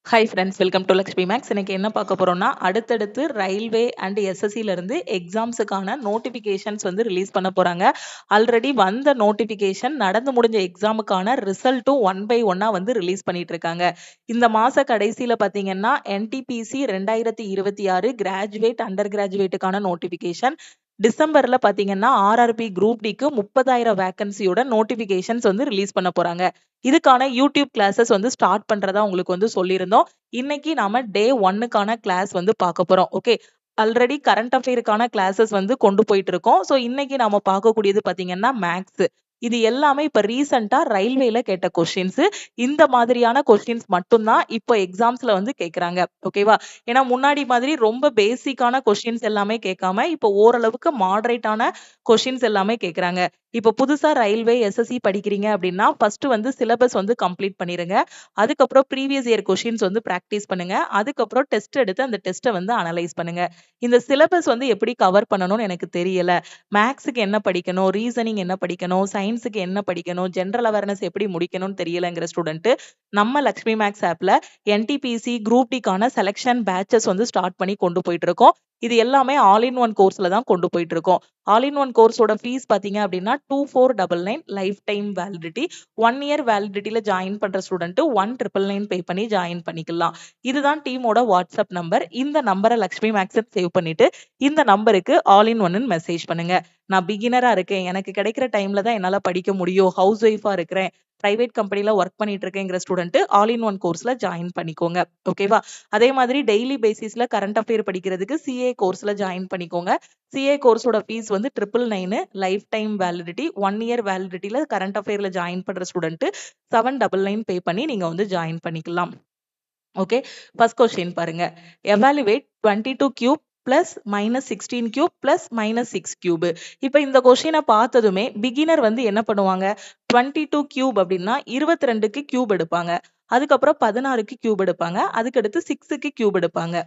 Hi friends, welcome to Lakshmi makes. இன்னைக்கு என்ன பார்க்க போறோம்னா, அடுத்தடுத்து ரயில்வே அண்ட் எஸ்எஸ்சில இருந்து எக்ஸாம்ஸுக்கான நோட்டிஃபிகேஷன்ஸ் வந்து ரிலீஸ் பண்ண போறாங்க. ஆல்ரெடி வந்த நோட்டிஃபிகேஷன் நடந்து முடிஞ்ச எக்ஸாமுக்கான ரிசல்ட்டும் ஒன் பை ஒன்னா வந்து ரிலீஸ் பண்ணிட்டு இருக்காங்க. இந்த மாச கடைசியில பாத்தீங்கன்னா என்டிபிசி 2026 கிராஜுவேட் அண்டர் கிராஜுவேட்டுக்கான நோட்டிஃபிகேஷன், டிசம்பர்ல பாத்தீங்கன்னா ஆர்ஆர்பி குரூப் டிக்கு 30,000 வேகன்சியோட நோட்டிபிகேஷன்ஸ் வந்து ரிலீஸ் பண்ண போறாங்க. இதுக்கான யூடியூப் கிளாஸஸ் வந்து ஸ்டார்ட் பண்றதா உங்களுக்கு வந்து சொல்லியிருந்தோம். இன்னைக்கு நாம டே 1க்கான கிளாஸ் வந்து பார்க்க போறோம். ஓகே. ஆல்ரெடி கரண்ட் அஃபேருக்கான கிளாஸஸ் வந்து கொண்டு போயிட்டு இருக்கோம். ஸோ இன்னைக்கு நாம பார்க்கக்கூடியது பாத்தீங்கன்னா மேக்ஸ். இது எல்லாமே இப்ப ரீசெண்டா ரயில்வேல கேட்ட கொஸ்டின்ஸ். இந்த மாதிரியான கொஸ்டின்ஸ் மட்டும்தான் இப்போ எக்ஸாம்ஸ்ல வந்து கேக்குறாங்க. ஓகேவா? ஏன்னா முன்னாடி மாதிரி ரொம்ப பேசிக்கான கொஸ்டின்ஸ் எல்லாமே கேட்காம இப்போ ஓரளவுக்கு மாடரேட்டான கொஸ்டின்ஸ் எல்லாமே கேக்குறாங்க. இப்போ புதுசா ரயில்வே எஸ்எஸ்சி படிக்கிறீங்க அப்படின்னா ஃபர்ஸ்ட் வந்து சிலபஸ் வந்து கம்ப்ளீட் பண்ணிருங்க. அதுக்கப்புறம் ப்ரீவியஸ் இயர் கொஸ்டின்ஸ் வந்து பிராக்டிஸ் பண்ணுங்க. அதுக்கப்புறம் டெஸ்ட் எடுத்து அந்த டெஸ்ட்டை வந்து அனலைஸ் பண்ணுங்க. இந்த சிலபஸ் வந்து எப்படி கவர் பண்ணணும்னு எனக்கு தெரியல. மேக்ஸுக்கு என்ன படிக்கணும், ரீசனிங் என்ன படிக்கணும், சயின்ஸுக்கு என்ன படிக்கணும், ஜென்ரல் அவேர்னஸ் எப்படி முடிக்கணும்னு தெரியலங்கிற ஸ்டூடெண்ட் நம்ம லக்ஷ்மி மேக்ஸ் ஆப்ல என்டிபிசி குரூப் டிக்கான செலக்ஷன் பேட்சஸ் வந்து ஸ்டார்ட் பண்ணி கொண்டு போயிட்டு இருக்கோம். இது எல்லாமே ஆல் இன் ஒன் கோர்ஸ்ல தான் கொண்டு போயிட்டு இருக்கோம். ஆல் இன் ஒன் கோர்ஸோட ஃபீஸ் பாத்தீங்க அப்படின்னா 2499 லைஃப் டைம் வேலிடிட்டி. 1 இயர் வேலிடிட்டியில ஜாயின் பண்ற ஸ்டூடெண்ட் 1999 பே பண்ணி ஜாயின் பண்ணிக்கலாம். இதுதான் டீமோட வாட்ஸ்அப் நம்பர். இந்த நம்பரை லக்ஷ்மி மேக்ஸ் சேவ் பண்ணிட்டு இந்த நம்பருக்கு ஆல் இன் ஒன்னு மெசேஜ் பண்ணுங்க. நான் பிகினரா இருக்கேன், எனக்கு கிடைக்கிற டைம்ல தான் என்னால படிக்க முடியும், ஹவுஸ் ஒய்ஃபா இருக்கிறேன், பிரைவேட் கம்பெனில ஒர்க் பண்ணிட்டு இருக்கேங்கிற ஸ்டூடெண்ட் ஆல் இன் ஒன் கோர்ஸ்ல ஜாயின் பண்ணிக்கோங்க. ஓகேவா? அதே மாதிரி டெய்லி பேசிஸ்ல கரண்ட் அஃபேர் படிக்கிறதுக்கு சிஏ கோர்ஸ்ல ஜாயின் பண்ணிக்கோங்க. சிஏ கோர்ஸோட ஃபீஸ் வந்து 999 லைஃப் டைம் வேலிடிட்டி. 1 இயர் வேலிடிட்டியில கரண்ட் அஃபேர்ல ஜாயின் பண்ற ஸ்டூடெண்ட் 799 பே பண்ணி நீங்க வந்து ஜாயின் பண்ணிக்கலாம். ஓகே. ஃபர்ஸ்ட் கொஸ்டின் பாருங்க. Evaluate 22 cube plus minus 16 cube plus minus 6 cube. இப்ப இந்த கொஸ்டினை பார்த்ததுமே பிகினர் வந்து என்ன பண்ணுவாங்க? 22 கியூப் அப்படின்னா 22க்கு கியூப் எடுப்பாங்க. அதுக்கப்புறம் 16க்கு கியூப் எடுப்பாங்க. அதுக்கடுத்து 6க்கு கியூப் எடுப்பாங்க.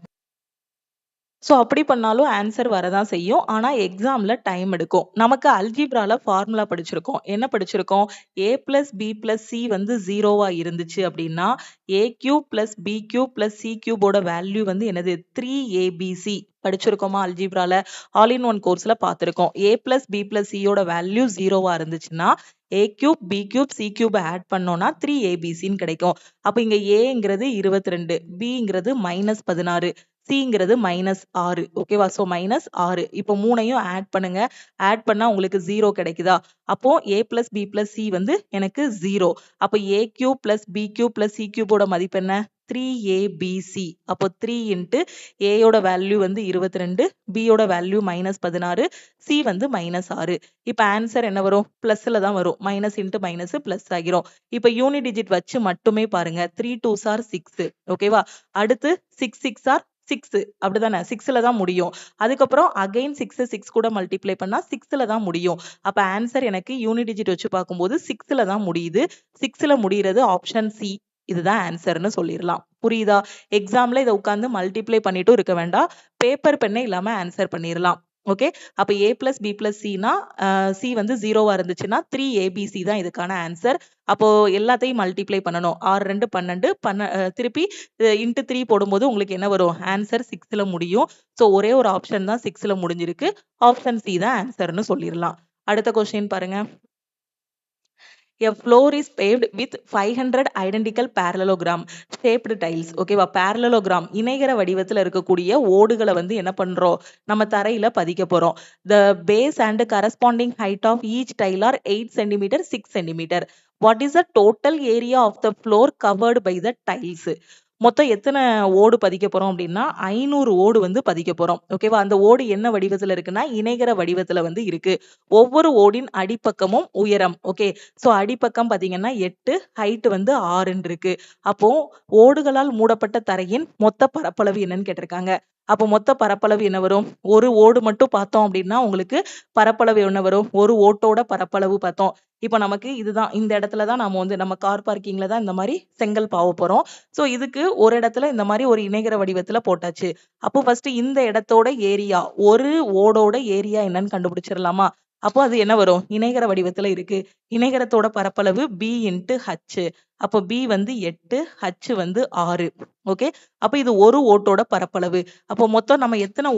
சோ அப்படி பண்ணாலும் ஆன்சர் வரதான் செய்யும். ஆனா எக்ஸாம்ல டைம் எடுக்கும். நமக்கு அல்ஜீப்ரால ஃபார்முலா படிச்சிருக்கோம். என்ன படிச்சிருக்கோம்? a plus B plus C வந்து 0வா இருந்துச்சு அப்படின்னா a cube plus B cube plus C கியூபோட வேல்யூ வந்து என்னது? 3abc படிச்சிருக்கோமா? அல்ஜீப்ரால ஆல் இன் ஒன் கோர்ஸ்ல பார்த்திருக்கோம். a பிளஸ் பி பிளஸ் சியோட வேல்யூ 0வா இருந்துச்சுன்னா a cube B cube C cube add பண்ணோம்னா 3abcன்னு கிடைக்கும். அப்ப இங்க ஏங்கிறது 22, பிங்கிறது -16, சிங்கிறது -6. ஓகேவா? சோ -6. இப்போ மூணையும் ஆட் பண்ணுங்க. ஆட் பண்ணா உங்களுக்கு 0 கிடைக்குதா? அப்போ a plus B plus C வந்து எனக்கு 0. அப்போ a cube plus B cube plus C கியூபோட மதிப்பு என்ன? 3abc. அப்போ 3 இன்ட்டு ஏயோட வேல்யூ வந்து 22, பியோட வேல்யூ -16, சி வந்து -6. இப்ப ஆன்சர் என்ன வரும்? பிளஸ்ல தான் வரும். மைனஸ் இன்ட்டு மைனஸ் பிளஸ் ஆகிரும். இப்ப யூனிட் டிஜிட் வச்சு மட்டுமே பாருங்க. 3 2s are 6. ஓகேவா? அடுத்து 6 6 are 6. அப்படிதானே? 6ல தான் முடியும். அதுக்கப்புறம் அகைன் 6 கூட மல்டிப்ளை பண்ணா 6ல தான் முடியும். அப்ப ஆன்சர் எனக்கு யூனிட் டிஜிட் வச்சு பார்க்கும்போது 6ல தான் முடியுது. 6ல முடிகிறது ஆப்ஷன் சி. இதுதான் ஆன்சர்னு சொல்லிடலாம். புரியுதா? எக்ஸாம்ல இதை உட்கார்ந்து மல்டிப்ளை பண்ணிட்டும் இருக்க வேண்டாம். பேப்பர் பெண்ணை இல்லாம ஆன்சர் பண்ணிடலாம். ஓகே. அப்ப a பிளஸ் பி பிளஸ் சினா சி வந்து 0வா இருந்துச்சுன்னா 3abc தான் இதுக்கான ஆன்சர். அப்போ எல்லாத்தையும் மல்டிப்ளை பண்ணணும். 6 2 12 திருப்பி இன்ட்டு 3 போடும்போது உங்களுக்கு என்ன வரும்? ஆன்சர் 6ல முடியும். சோ ஒரே ஒரு ஆப்ஷன் தான் 6ல முடிஞ்சிருக்கு. ஆப்ஷன் சி தான் ஆன்சர்னு சொல்லிடலாம். அடுத்த கொஸ்டின் பாருங்க. A floor is paved with 500 identical parallelogram shaped tiles. ஓகேவா? parallelogram இணைகர வடிவத்துல இருக்கக்கூடிய ஓடுகளை வந்து என்ன பண்றோம்? நம்ம தரையில பதிக்க போறோம். The base and corresponding height of each tile are 8 cm, 6 cm. What is the total area of the floor covered by the tiles? மொத்தம் எத்தனை ஓடு பதிக்க போறோம் அப்படின்னா 500 ஓடு வந்து பதிக்க போறோம். ஓகேவா? அந்த ஓடு என்ன வடிவத்துல இருக்குன்னா இணைகர வடிவத்துல வந்து இருக்கு. ஒவ்வொரு ஓடின் அடிப்பக்கமும் உயரம். ஓகே. சோ அடிப்பக்கம் பாத்தீங்கன்னா 8, ஹைட் வந்து 6 இருக்கு. அப்போ ஓடுகளால் மூடப்பட்ட தரையின் மொத்த பரப்பளவு என்னன்னு கேட்டிருக்காங்க. அப்போ மொத்த பரப்பளவு என்ன வரும்? ஒரு ஓடு மட்டும் பார்த்தோம் அப்படின்னா உங்களுக்கு பரப்பளவு என்ன வரும்? ஒரு ஓட்டோட பரப்பளவு பார்த்தோம். இப்ப நமக்கு இதுதான், இந்த இடத்துல தான் நாம வந்து நம்ம கார் பார்க்கிங்ல தான் இந்த மாதிரி செங்கல் பாவ போறோம். சோ இதுக்கு ஒரு இடத்துல இந்த மாதிரி ஒரு இணைகர வடிவத்துல போட்டாச்சு. அப்போ ஃபர்ஸ்ட் இந்த இடத்தோட ஏரியா, ஒரு ஓடோட ஏரியா என்னன்னு கண்டுபிடிச்சிடலாமா? அப்போ அது என்ன வரும்? இணைகர வடிவத்துல இருக்கு. இணைகரத்தோட பரப்பளவு b இன்ட்டு h. அப்போ b வந்து 8, h வந்து 6. ஓகே. அப்ப இது ஒரு ஓட்டோட பரப்பளவு. அப்போ மொத்தம் நம்ம எத்தனை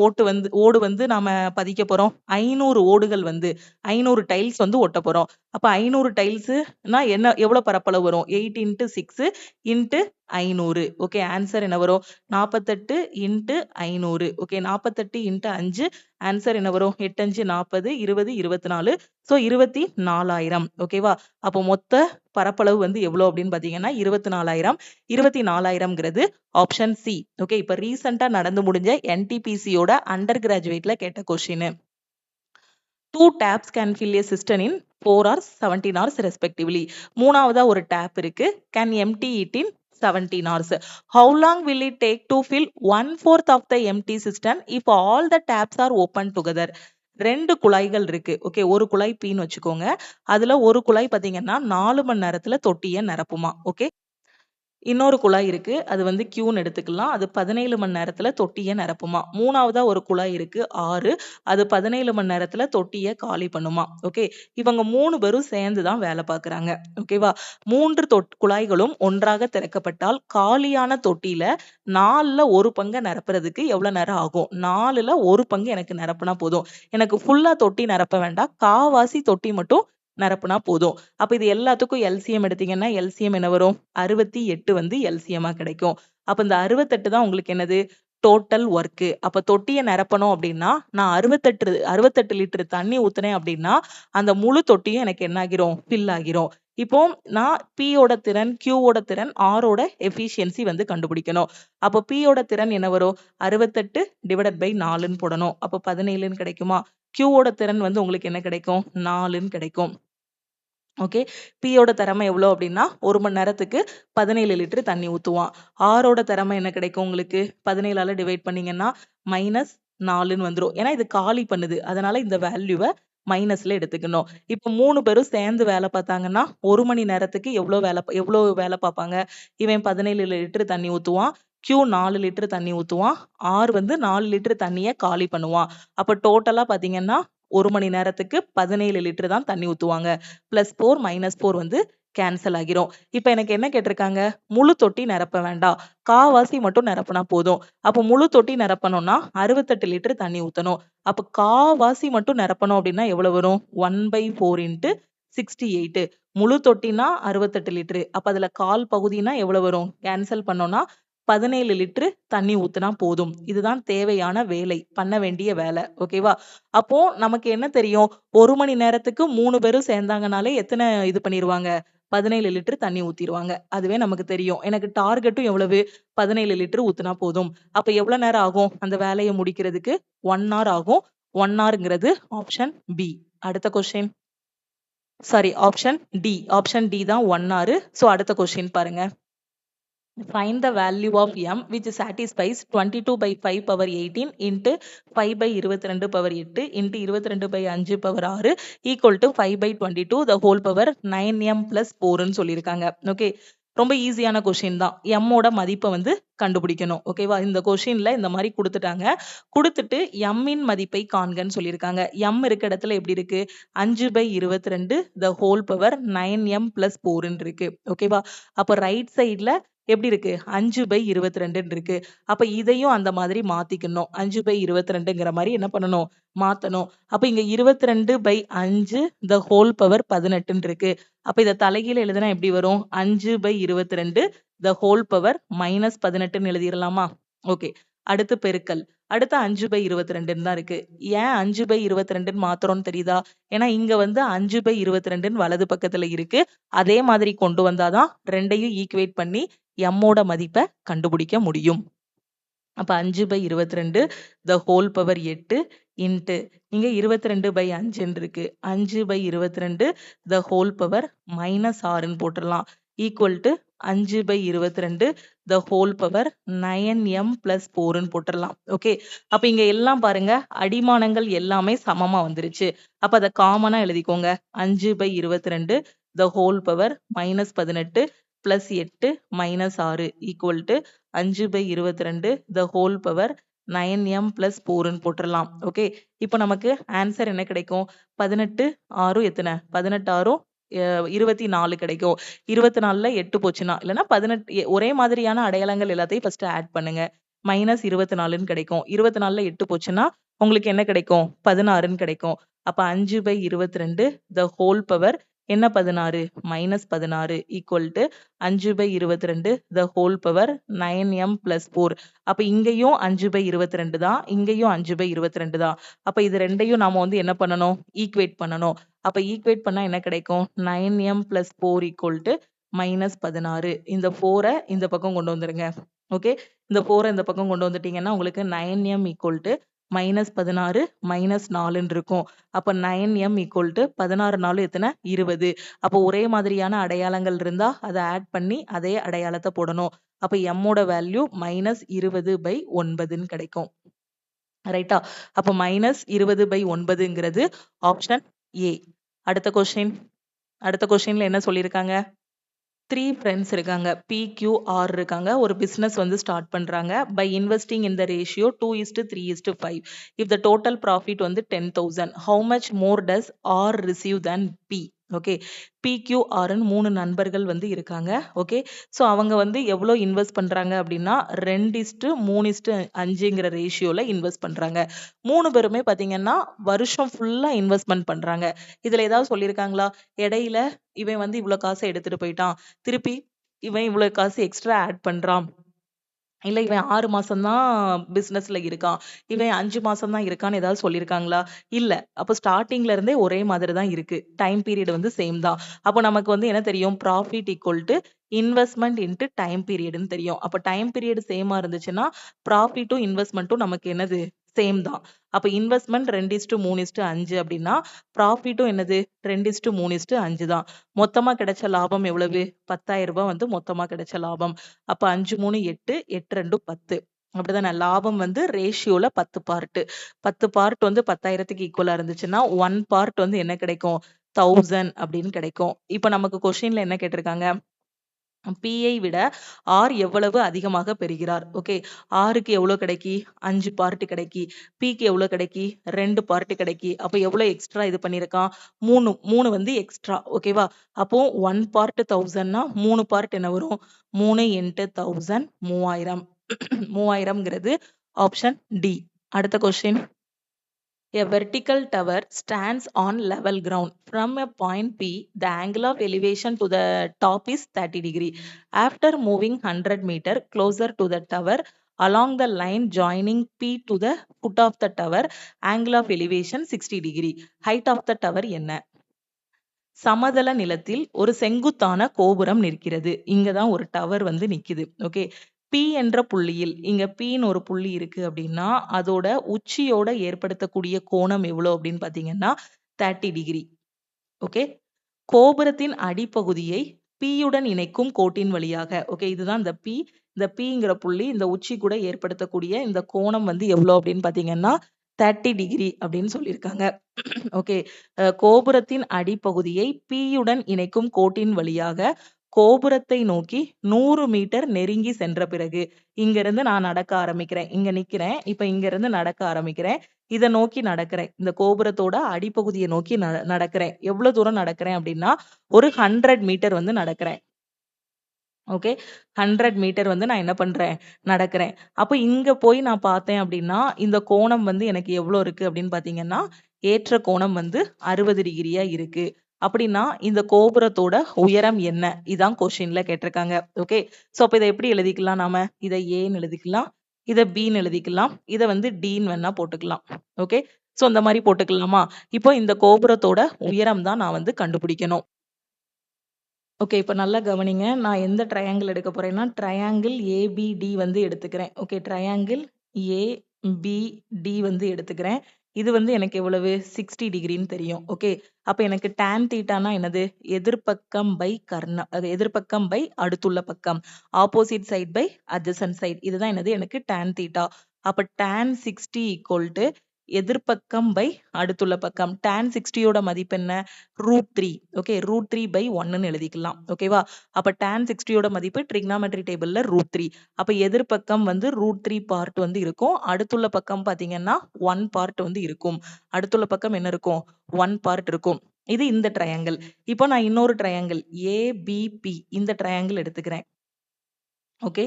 ஓடு வந்து நாம பதிக்க போறோம்? 500 ஓடுகள் வந்து 500 டைல்ஸ் வந்து ஒட்ட போறோம். அப்ப 500 டைல்ஸ்னா என்ன எவ்வளவு பரப்பளவு வரும்? 8 இன்ட்டு 6 இன்ட்டு 500. ஓகே. ஆன்சர் என்ன வரும்? 48 இன்ட்டு 500. ஓகே. 48 இன்ட்டு 5 ஆன்சர் என்ன வரும்? 8 5 40, 20 24. ஸோ 24,000. ஓகேவா? அப்போ மொத்த பரப்பளவு வந்து எவ்வளவு அப்படின்னு பாத்தீங்கன்னா 24,000. 24,000ங்கிறது ஆப்ஷன் சி. ஓகே. இப்ப ரீசெண்டா நடந்து முடிஞ்ச NTPCயோட அண்டர் கிராஜுவேட்ல கேட்ட question. 2 taps can fill a cistern in 4 hours, 17 hours respectively. மூணாவதா ஒரு டேப் இருக்கு. Can empty it in 17 hours. How long will it take to fill 1/4 of the empty cistern if all the taps are open together? 2 குழாய்கள் இருக்கு. Okay. ஒரு குழாய் Pன்னு வச்சுக்கோங்க. அதுல ஒரு குழாய் பாத்தீங்கன்னா 4 மணி நேரத்துல தொட்டியை நிரப்புமா. ஓகே. இன்னொரு குழாய் இருக்கு. அது வந்து Qன்னு எடுத்துக்கலாம். அது 17 மணி நேரத்துல தொட்டிய நிரப்புமா. மூணாவதா ஒரு குழாய் இருக்கு 6. அது 17 மணி நேரத்துல தொட்டிய காலி பண்ணுமா. ஓகே. இவங்க 3 பேரும் சேர்ந்து தான் வேலை பார்க்குறாங்க. ஓகேவா? 3 குழாய்களும் ஒன்றாக திறக்கப்பட்டால் காலியான தொட்டியில 4ல ஒரு பங்கை நிரப்புறதுக்கு எவ்வளவு நேரம் ஆகும்? 4ல ஒரு பங்கு எனக்கு நிரப்புனா போதும். எனக்கு ஃபுல்லா தொட்டி நிரப்ப வேண்டாம். காவாசி தொட்டி மட்டும் நிரப்புனா போதும். அப்ப இது எல்லாத்துக்கும் LCM எடுத்தீங்கன்னா LCM என்ன வரும்? 68 வந்து LCM கிடைக்கும். அப்ப இந்த 68 தான் உங்களுக்கு என்னது? Total work. அப்ப தொட்டியை நிரப்பணும் அப்படின்னா நான் 68 லிட்டர் தண்ணி ஊத்துனேன் அப்படின்னா அந்த முழு தொட்டியும் எனக்கு என்ன ஆகிரும்? ஃபில் ஆகிரும். இப்போ நான் P ஓட திறன், Q ஓட திறன், R ஓட எஃபிஷியன்சி வந்து கண்டுபிடிக்கணும். அப்போ P ஓட திறன் என்ன வரும்? 68 டிவைடட் பை 4ன்னு போடணும். அப்போ 17ன்னு கிடைக்குமா? Q ஓட திறன் வந்து உங்களுக்கு என்ன கிடைக்கும்? 4ன்னு கிடைக்கும். ஓகே. Pயோட திறமை எவ்வளோ அப்படின்னா 1 மணி நேரத்துக்கு 17 லிட்டர் தண்ணி ஊத்துவான். Rஓட திறமை என்ன கிடைக்கும் உங்களுக்கு? 17ஆல டிவைட் பண்ணீங்கன்னா -4ன்னு வந்துரும். ஏன்னா இது காலி பண்ணுது. அதனால இந்த வேல்யூவை மைனஸ்ல எடுத்துக்கணும். இப்போ 3 பேரும் சேர்ந்து வேலை பார்த்தாங்கன்னா 1 மணி நேரத்துக்கு எவ்வளோ வேலை பார்ப்பாங்க? இவன் 17 லிட்டர் தண்ணி ஊத்துவான். Q 4 லிட்டர் தண்ணி ஊத்துவான். R வந்து 4 லிட்டர் தண்ணிய காலி பண்ணுவான். அப்ப டோட்டலா பாத்தீங்கன்னா 1 மணி நேரத்துக்கு 17 லிட்டர் தான் தண்ணி ஊத்துவாங்க. +4 -4 வந்து கேன்சல் ஆகிரும். இப்ப எனக்கு என்ன கேட்டிருக்காங்க? முழு தொட்டி நிரப்ப வேண்டாம். காவாசி மட்டும் நிரப்புனா போதும். அப்ப முழு தொட்டி நிரப்பணும்னா 68 லிட்டர் தண்ணி ஊத்தணும். அப்ப காவாசி மட்டும் நிரப்பணும் அப்படின்னா எவ்வளவு வரும்? 1/4 இன்ட்டு 68. முழு தொட்டினா 68 லிட்டர். அப்ப அதுல கால் பகுதினா எவ்வளவு வரும்? கேன்சல் பண்ணோம்னா 17 லிட்டர் தண்ணி ஊத்துனா போதும். இதுதான் தேவையான வேலை. பண்ண வேண்டிய வேலை. ஓகேவா? அப்போ நமக்கு என்ன தெரியும்? 1 மணி நேரத்துக்கு 3 பேரும் சேர்ந்தாங்கனாலே எத்தனை இது பண்ணிருவாங்க? 17 லிட்டர் தண்ணி ஊத்திருவாங்க. அதுவே நமக்கு தெரியும். எனக்கு டார்கெட்டும் எவ்வளவு? 17 லிட்டர் ஊத்துனா போதும். அப்ப எவ்வளவு நேரம் ஆகும்? அந்த வேலையை முடிக்கிறதுக்கு 1 hour ஆகும். 1 hourங்கிறது ஆப்ஷன் பி. அடுத்த question. Sorry, option D. Option D தான் 1 hour. சோ அடுத்த கொஸ்டின் பாருங்க. Find the value of m which satisfies 22 by 5 power 18 into 5 by 22 power 8 into 22 by 5 power 6 equal to 5 by 22 the whole power 9m plus 4ன்னு சொல்லியிருக்காங்க. Okay. ரொம்ப ஈஸியான question தான். m ஓட மதிப்பை வந்து கண்டுபிடிக்கணும். ஓகேவா? இந்த கொஸ்டின்ல இந்த மாதிரி கொடுத்துட்டாங்க. கொடுத்துட்டு m இன் மதிப்பை காண்கன்னு சொல்லியிருக்காங்க. m இருக்க இடத்துல எப்படி இருக்கு? 5 by 22 the whole power 9m plus 4ன்னு இருக்கு. ஓகேவா? அப்ப ரைட் சைட்ல எப்படி இருக்கு? 5 by 22ன்னு இருக்கு. அப்ப இதையும் அந்த மாதிரி மாத்திக்கணும். 5 by 22ங்கிற மாதிரி என்ன பண்ணணும்? மாத்தணும். அப்ப இங்க 22 by 5 the whole power 18ன்னு இருக்கு. அப்ப இத தலைகீழ எழுதுனா எப்படி வரும்? 5 by 22 the whole power -18ன்னு எழுதிடலாமா? Okay. அடுத்து பெருக்கல். அடுத்து 5 by 22ன்னு தான் இருக்கு. ஏன் 5 by 22ன்னு மாத்துறோம்னு தெரியுதா? ஏன்னா இங்க வந்து 5 by 22ன்னு வலது பக்கத்துல இருக்கு. அதே மாதிரி கொண்டு வந்தாதான் 2யும் ஈக்குவேட் பண்ணி m ஓட மதிப்பை கண்டுபிடிக்க முடியும். அப்ப 5 by 22 the whole power 8 into இங்க 22 by 5ன்னு இருக்கு. 5 by 22 the whole power -6ன்னு போட்டுடலாம். Equal to 5 by 22 the whole power 9m plus 4ன்னு போட்டுடலாம். ஓகே. அப்ப இங்க எல்லாம் பாருங்க, அடிமானங்கள் எல்லாமே சமமா வந்துருச்சு. அப்ப அதை காமனா எழுதிக்கோங்க. 5 by 22 the whole power -18 plus 8 -6 equal to 5 by 22 the whole power 9m plus 4ன்னு போட்டுறலாம். ஓகே. இப்போ நமக்கு ஆன்சர் என்ன கிடைக்கும்? 18 6 எத்தனை? 18 6 24 கிடைக்கும். 24ல 8 போச்சுன்னா, இல்லன்னா 18 ஒரே மாதிரியான அடையாளங்கள் எல்லாத்தையும் ஃபர்ஸ்ட் ஆட் பண்ணுங்க. -24ன்னு கிடைக்கும். 24ல 8 போச்சுன்னா, உங்களுக்கு என்ன கிடைக்கும்? 16ன்னு கிடைக்கும். அப்ப 5/22 the whole power என்ன 16? -16 equal to 5/22 the whole power 9m plus 4. அப்ப இங்கேயும் 5/22 தான். இங்கேயும் 5/22 தான். அப்ப இது ரெண்டையும் நாம வந்து என்ன பண்ணணும்? ஈக்குவேட் பண்ணணும். அப்ப ஈக்குவேட் பண்ணா என்ன கிடைக்கும்? 9m plus 4 equal to -16. இந்த 4 இந்த பக்கம் கொண்டு வந்துருங்க. ஓகே. இந்த 4 இந்த பக்கம் கொண்டு வந்துட்டீங்கன்னா உங்களுக்கு 9m equal to -16 -4ன்னு இருக்கும். அப்ப 9m equal to 16 4 எத்தனை? 20. அப்போ ஒரே மாதிரியான அடையாளங்கள் இருந்தா அதை ஆட் பண்ணி அதே அடையாளத்தை போடணும். அப்ப m ஓட வேல்யூ -20/9ன்னு கிடைக்கும். ரைட்டா? அப்ப -20/9ங்கிறது ஆப்ஷன் ஏ. அடுத்த கொஸ்டின்ல என்ன சொல்லியிருக்காங்க? 3 ஃப்ரெண்ட்ஸ் இருக்காங்க. PQR இருக்காங்க. ஒரு பிசினஸ் வந்து ஸ்டார்ட் பண்றாங்க. By investing in the ratio 2:3:5. If the total profit வந்து 10,000. How much more does R receive than P? Okay. PQRன்னு 3 நண்பர்கள் வந்து இருக்காங்க. ஓகே. ஸோ அவங்க வந்து எவ்வளோ இன்வெஸ்ட் பண்றாங்க அப்படின்னா 2:3:5ங்கிற ரேஷியோல இன்வெஸ்ட் பண்றாங்க. 3 பேருமே பாத்தீங்கன்னா வருஷம் ஃபுல்லா இன்வெஸ்ட்மெண்ட் பண்றாங்க. இதுல ஏதாவது சொல்லியிருக்காங்களா? இடையில இவன் வந்து இவ்வளவு காசை எடுத்துட்டு போயிட்டான், திருப்பி இவன் இவ்வளவு காசு எக்ஸ்ட்ரா ஆட் பண்றான், இல்ல இவன் 6 மாசம் தான் பிசினஸ்ல இருக்கான், இவன் 5 மாசம் தான் இருக்கான்னு ஏதாவது சொல்லியிருக்காங்களா? இல்ல. அப்ப ஸ்டார்டிங்ல இருந்தே ஒரே மாதிரி தான் இருக்கு. டைம் பீரியட் வந்து சேம் தான். அப்ப நமக்கு வந்து என்ன தெரியும்? Profit equal to investment into time பீரியட்னு தெரியும். அப்ப டைம் பீரியட் சேமா இருந்துச்சுன்னா ப்ராஃபிட்டும் இன்வெஸ்ட்மெண்ட்டும் நமக்கு என்னது? சேம் தான். அப்ப இன்வெஸ்ட்மெண்ட் 2:3:5 அப்படின்னா ப்ராஃபிட்டும் என்னது? 2:3:5 தான். மொத்தமா கிடைச்ச லாபம் எவ்வளவு? 10,000 ரூபாய் வந்து மொத்தமா கிடைச்ச லாபம். அப்ப 5 3 8 8 2 10. அப்படிதானே? லாபம் வந்து ரேஷியோல 10 பார்ட். 10 பார்ட் வந்து 10,000க்கு ஈக்குவலா இருந்துச்சுன்னா 1 பார்ட் வந்து என்ன கிடைக்கும்? 1000 அப்படின்னு கிடைக்கும். இப்ப நமக்கு கொஸ்டின்ல என்ன கேட்டிருக்காங்க? P-ஐ விட R எவ்வளவு அதிகமாக பெறுகிறார்? ஓகே. Rக்கு எவ்வளவு கிடைக்கி? 5 பார்ட் கிடைக்கி. Pக்கு எவ்வளவு கிடைக்கி? 2 பார்ட் கிடைக்கி. அப்ப எவ்வளவு எக்ஸ்ட்ரா இது பண்ணியிருக்கான்? 3 வந்து எக்ஸ்ட்ரா. ஓகேவா? அப்போ 1 பார்ட் 1000னா 3 பார்ட் என்ன வரும்? 3 × 1000 3000. 3000ங்கிறது ஆப்ஷன் டி. அடுத்த question. A vertical tower stands on level ground. From a point P, the angle of elevation to the top is 30 degree. After moving 100 meter closer to the tower, along the line joining P to the foot of the tower, angle of elevation 60 degree. Height of the tower என்ன? சமதள நிலத்தில் ஒரு செங்குத்தான கோபுரம் நிற்கிறது. இங்கதான் ஒரு tower வந்து நிக்குது. ஓகே. P என்ற புள்ளியில், இங்க Pன்னு ஒரு புள்ளி இருக்கு அப்படின்னா அதோட உச்சியோட ஏற்படுத்தக்கூடிய கோணம் எவ்வளவு அப்படின்னு பாத்தீங்கன்னா 30 டிகிரி. ஓகே. கோபுரத்தின் அடிப்பகுதியை P-யுடன் இணைக்கும் கோட்டின் வழியாக, ஓகே, இதுதான் இந்த P. இந்த Pங்கிற புள்ளி இந்த உச்சி கூட ஏற்படுத்தக்கூடிய இந்த கோணம் வந்து எவ்வளவு அப்படின்னு பாத்தீங்கன்னா 30 டிகிரி அப்படின்னு சொல்லியிருக்காங்க. ஓகே. கோபுரத்தின் அடிப்பகுதியை P-யுடன் இணைக்கும் கோட்டின் வழியாக கோபுரத்தை நோக்கி 100 மீட்டர் நெருங்கி சென்ற பிறகு, இங்க இருந்து நான் நடக்க ஆரம்பிக்கிறேன். இங்க நிக்கிறேன். இப்ப இங்க இருந்து நடக்க ஆரம்பிக்கிறேன். இத நோக்கி நடக்கிறேன். இந்த கோபுரத்தோட அடிப்பகுதியை நோக்கி நடக்கிறேன். எவ்வளவு தூரம் நடக்கிறேன் அப்படின்னா ஒரு 100 மீட்டர் வந்து நடக்கிறேன். ஓகே. 100 மீட்டர் வந்து நான் என்ன பண்றேன்? நடக்கிறேன். அப்ப இங்க போய் நான் பார்த்தேன் அப்படின்னா இந்த கோணம் வந்து எனக்கு எவ்வளவு இருக்கு அப்படின்னு பாத்தீங்கன்னா ஏற்ற கோணம் வந்து 60 டிகிரியா இருக்கு. அப்படின்னா இந்த கோபுரத்தோட உயரம் என்ன? இதான் கொஸ்டின்ல கேட்டிருக்காங்க. ஓகே. சோ அப்ப இதை எப்படி எழுதிக்கலாம்? நாம இதை ஏன்னு எழுதிக்கலாம், இதை பின்னு எழுதிக்கலாம், இதை வந்து டின்னு வேணா போட்டுக்கலாம். ஓகே. சோ இந்த மாதிரி போட்டுக்கலாமா? இப்போ இந்த கோபுரத்தோட உயரம் தான் நான் வந்து கண்டுபிடிக்கணும். ஓகே. இப்ப நல்லா கவனிங்க. நான் எந்த ட்ரையாங்கிள் எடுக்க போறேன்னா ட்ரையாங்கிள் ஏபிடி வந்து எடுத்துக்கிறேன். ஓகே. ட்ரையாங்கிள் ஏபிடி வந்து எடுத்துக்கிறேன். இது வந்து எனக்கு எவ்வளவு? 60 டிகிரின்னு தெரியும். ஓகே. அப்ப எனக்கு tan தீட்டானா என்னது? எதிர்பக்கம் பை கர்ணம். அது எதிர்பக்கம் பை அடுத்துள்ள பக்கம். Opposite side by adjacent side. இதுதான் என்னது? எனக்கு tan தீட்டா. அப்ப tan 60 ஈக்குவல் டு எதிர்பக்கம் பை அடுத்துள்ள பக்கம். tan 60யோட மதிப்பு என்ன? √3. ஓகே, √3 by 1ன்னு எழுதிக்கலாம். ஓகேவா? அப்ப tan 60யோட மதிப்பு ட்ரிக்னாமெட்ரி டேபிள்ல √3. அப்ப எதிர்பக்கம் வந்து √3 பார்ட் வந்து இருக்கும். அடுத்துள்ள பக்கம் பாத்தீங்கன்னா 1 பார்ட் வந்து இருக்கும். அடுத்துள்ள பக்கம் என்ன இருக்கும்? 1 பார்ட் இருக்கும். இது இந்த ட்ரையாங்கிள். இப்போ நான் இன்னொரு ட்ரையாங்கிள் ஏபிபி இந்த ட்ரையாங்கிள் எடுத்துக்கிறேன். ஓகே,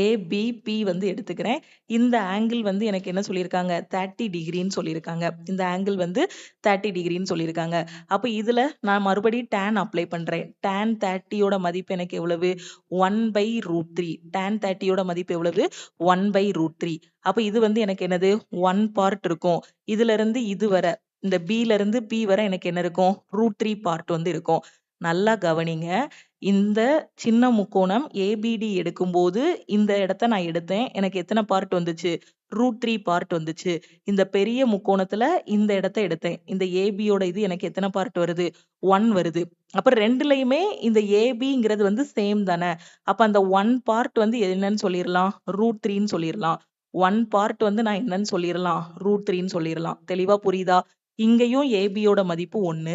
ஏபிபி வந்து எடுத்துக்கிறேன். இந்த ஆங்கிள் வந்து எனக்கு என்ன சொல்லியிருக்காங்க? 30 டிகிரின்னு சொல்லியிருக்காங்க. இந்த ஆங்கிள் வந்து 30 டிகிரின்னு சொல்லியிருக்காங்க. அப்ப இதுல நான் மறுபடியும் tan அப்ளை பண்றேன். tan 30யோட மதிப்பு எனக்கு எவ்வளவு? 1/√3. tan 30யோட மதிப்பு எவ்வளவு? 1/√3. அப்ப இது வந்து எனக்கு என்னது? 1 பார்ட் இருக்கும். இதுல இருந்து இது வர, இந்த B ல இருந்து P வரை எனக்கு என்ன இருக்கும்? √3 பார்ட் வந்து இருக்கும். நல்லா கவனிங்க. இந்த சின்ன முக்கோணம் ஏபிடி எடுக்கும்போது இந்த இடத்த நான் எடுத்தேன். எனக்கு எத்தனை பார்ட் வந்துச்சு? √3 பார்ட் வந்துச்சு. இந்த பெரிய முக்கோணத்துல இந்த இடத்த எடுத்தேன். இந்த ஏபியோட இது எனக்கு எத்தனை பார்ட் வருது? 1 வருது. அப்ப ரெண்டுலயுமே இந்த ஏபிங்கிறது வந்து சேம் தானே. அப்ப அந்த 1 பார்ட் வந்து என்னன்னு சொல்லிடலாம்? √3ன்னு சொல்லிடலாம். 1 பார்ட் வந்து நான் என்னன்னு சொல்லிடலாம்? √3ன்னு சொல்லிடலாம். தெளிவா புரியுதா? இங்கேயும் ஏபியோட மதிப்பு 1,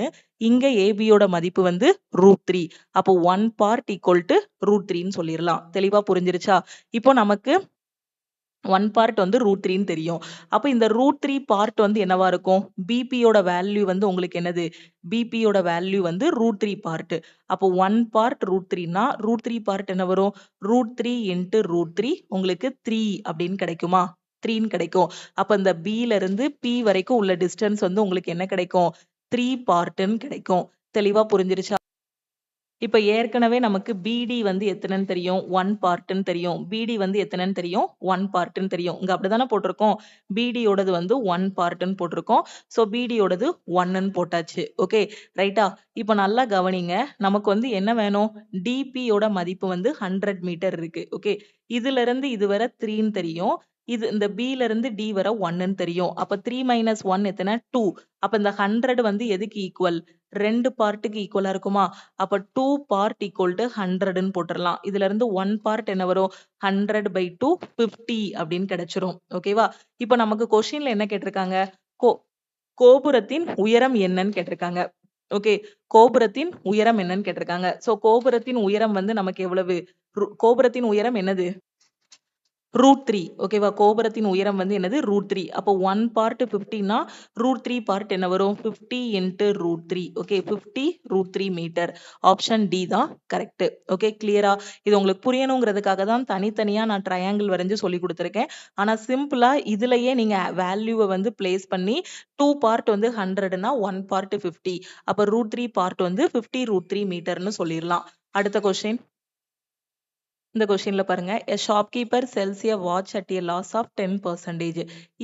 இங்க ஏபியோட மதிப்பு வந்து √3. அப்போ 1 பார்ட் ஈக்குவல் டு √3ன்னு சொல்லிடலாம். தெளிவா புரிஞ்சிருச்சா? இப்போ நமக்கு 1 பார்ட் வந்து √3ன்னு தெரியும். அப்ப இந்த √3 பார்ட் வந்து என்னவா இருக்கும்? பிபியோட வேல்யூ வந்து உங்களுக்கு என்னது? பிபியோட வேல்யூ வந்து √3 பார்ட். அப்போ 1 பார்ட் √3னா √3 பார்ட் என்ன வரும்? √3 into √3 உங்களுக்கு 3 அப்படின்னு கிடைக்குமா? 3ன்னு கிடைக்கும். அப்ப இந்த B ல இருந்து P வரைக்கும் உள்ள டிஸ்டன்ஸ் வந்து உங்களுக்கு என்ன கிடைக்கும்? 3 பார்ட்ன்னு கிடைக்கும். தெளிவா புரிஞ்சிருச்சா? இப்ப ஏற்கனவே நமக்கு பிடி வந்து எத்தனைன்னு தெரியும்? 1 பார்ட்ன்னு தெரியும். பிடி வந்து எத்தனைன்னு தெரியும்? 1 பார்ட்ன்னு தெரியும். இங்க அப்படிதானே போட்டிருக்கோம். பிடியோடது வந்து 1 பார்ட்ன்னு போட்டிருக்கோம். சோ பிடியோடது 1ன்னு போட்டாச்சு. ஓகே, ரைட்டா? இப்ப நல்லா கவனிங்க. நமக்கு வந்து என்ன வேணும்? டிபியோட மதிப்பு வந்து 100 மீட்டர் இருக்கு. ஓகே, இதுல இருந்து இது வரை 3ன்னு தெரியும். இது இந்த B ல இருந்து D வரை 1ன்னு தெரியும். அப்ப 3 minus 1 எத்தனை? 2. அப்ப இந்த 100 வந்து எதுக்கு ஈக்குவல்? 2 பார்ட்டுக்கு ஈக்குவலா இருக்குமா? அப்ப 2 பார்ட் ஈக்குவல் டு 100ன்னு போட்டுறலாம். இதுல இருந்து 1 பார்ட் என்ன வரும்? 100/2 50 அப்படின்னு கிடைச்சிரும். ஓகேவா? இப்ப நமக்கு கொஸ்டின்ல என்ன கேட்டிருக்காங்க? கோபுரத்தின் உயரம் என்னன்னு கேட்டிருக்காங்க. ஓகே, கோபுரத்தின் உயரம் என்னன்னு கேட்டிருக்காங்க. சோ கோபுரத்தின் உயரம் வந்து நமக்கு எவ்வளவு? கோபுரத்தின் உயரம் என்னது? √3. ஓகேவா? கோபுரத்தின் உயரம் வந்து என்னது? √3. அப்போ 1 பார்ட் 50னா √3 பார்ட் என்ன வரும்? 50 into √3. Okay, 50 √3 metre. Option D தான் கரெக்ட். ஓகே, கிளியரா? இது உங்களுக்கு புரியணுங்கிறதுக்காக தான் தனித்தனியா நான் ட்ரையாங்கிள் வரைஞ்சு சொல்லி கொடுத்துருக்கேன். ஆனா சிம்பிளா இதுலயே நீங்க வேல்யூவை வந்து பிளேஸ் பண்ணி 2 பார்ட் வந்து 100னா 1 பார்ட் 50. அப்ப √3 பார்ட் வந்து 50 √3 மீட்டர்னு சொல்லிடலாம். அடுத்த கொஸ்டின். இந்த கொஸ்டின்ல பாருங்க, a shopkeeper sells a watch at a loss of 10%.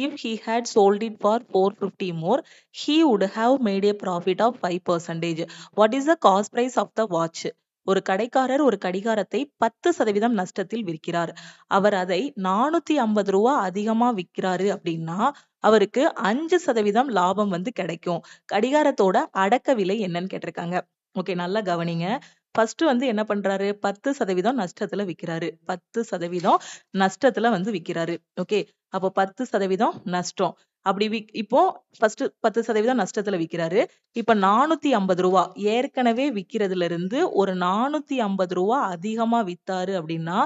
If he had sold it for 450 more, he would have made a profit of 5%. What is the cost price of the watch? ஒரு கடைக்காரர் ஒரு கடிகாரத்தை 10% நஷ்டத்தில் விற்கிறார். அவர் அதை 450 ரூபா அதிகமா விற்கிறாரு அப்படின்னா அவருக்கு 5% லாபம் வந்து கிடைக்கும். கடிகாரத்தோட அடக்க விலை என்னன்னு கேட்டிருக்காங்க. ஓகே, நல்லா கவனிங்க. ஃபர்ஸ்ட் வந்து என்ன பண்றாரு? 10% நஷ்டத்துல விக்கிறாரு. 10% நஷ்டத்துல வந்து விக்கிறாரு. ஓகே, அப்போ 10% நஷ்டம். அப்படி இப்போ ஃபர்ஸ்ட் 10% நஷ்டத்துல விக்கிறாரு. இப்ப 450 ரூபா ஏற்கனவே விக்கிறதுல இருந்து ஒரு 450 ரூபா அதிகமா வித்தாரு அப்படின்னா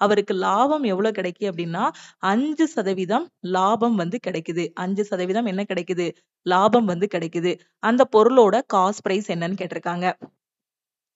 அவருக்கு லாபம் எவ்வளவு கிடைக்கு அப்படின்னா 5% லாபம் வந்து கிடைக்குது. 5% என்ன கிடைக்குது? லாபம் வந்து கிடைக்குது. அந்த பொருளோட காஸ்ட் பிரைஸ் என்னன்னு கேட்டிருக்காங்க.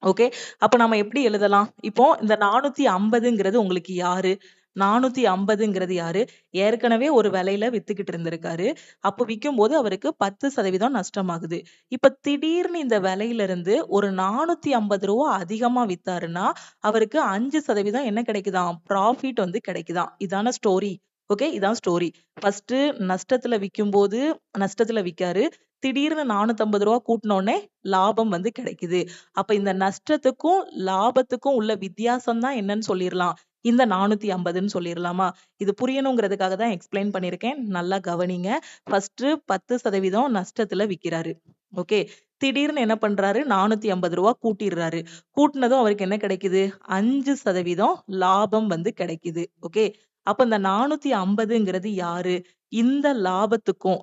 ஓகே, அப்ப நம்ம எப்படி எழுதலாம்? இப்போ இந்த 450ங்கிறது உங்களுக்கு யாரு? 450ங்கிறது யாரு? ஏற்கனவே ஒரு விலையில வித்துக்கிட்டு இருந்திருக்காரு. அப்போ விக்கும்போது அவருக்கு 10% நஷ்டமாகுது. இப்ப திடீர்னு இந்த விலையில இருந்து ஒரு 450 ரூபா அதிகமா வித்தாருன்னா அவருக்கு 5% என்ன கிடைக்குதாம்? ப்ராஃபிட் வந்து கிடைக்குதாம். இதான ஸ்டோரி. ஓகே, இதான் ஸ்டோரி. ஃபர்ஸ்ட் நஷ்டத்துல விக்கும்போது நஷ்டத்துல விக்காரு. திடீர்னு 450 ரூபா கூட்டினோடனே லாபம் வந்து கிடைக்குது. அப்ப இந்த நஷ்டத்துக்கும் லாபத்துக்கும் உள்ள வித்தியாசம் தான் என்னன்னு சொல்லிடலாம்? இந்த 450ன்னு சொல்லிடலாமா? இது புரியணுங்கிறதுக்காக தான் எக்ஸ்பிளைன் பண்ணிருக்கேன். நல்லா கவனிங்க. ஃபர்ஸ்ட் 10% நஷ்டத்துல விக்கிறாரு. ஓகே, திடீர்னு என்ன பண்றாரு? 450 ரூபா கூட்டிடுறாரு. கூட்டினதும் அவருக்கு என்ன கிடைக்குது? 5% லாபம் வந்து கிடைக்குது. ஓகே, அப்ப இந்த 450ங்கிறது யாரு? இந்த லாபத்துக்கும்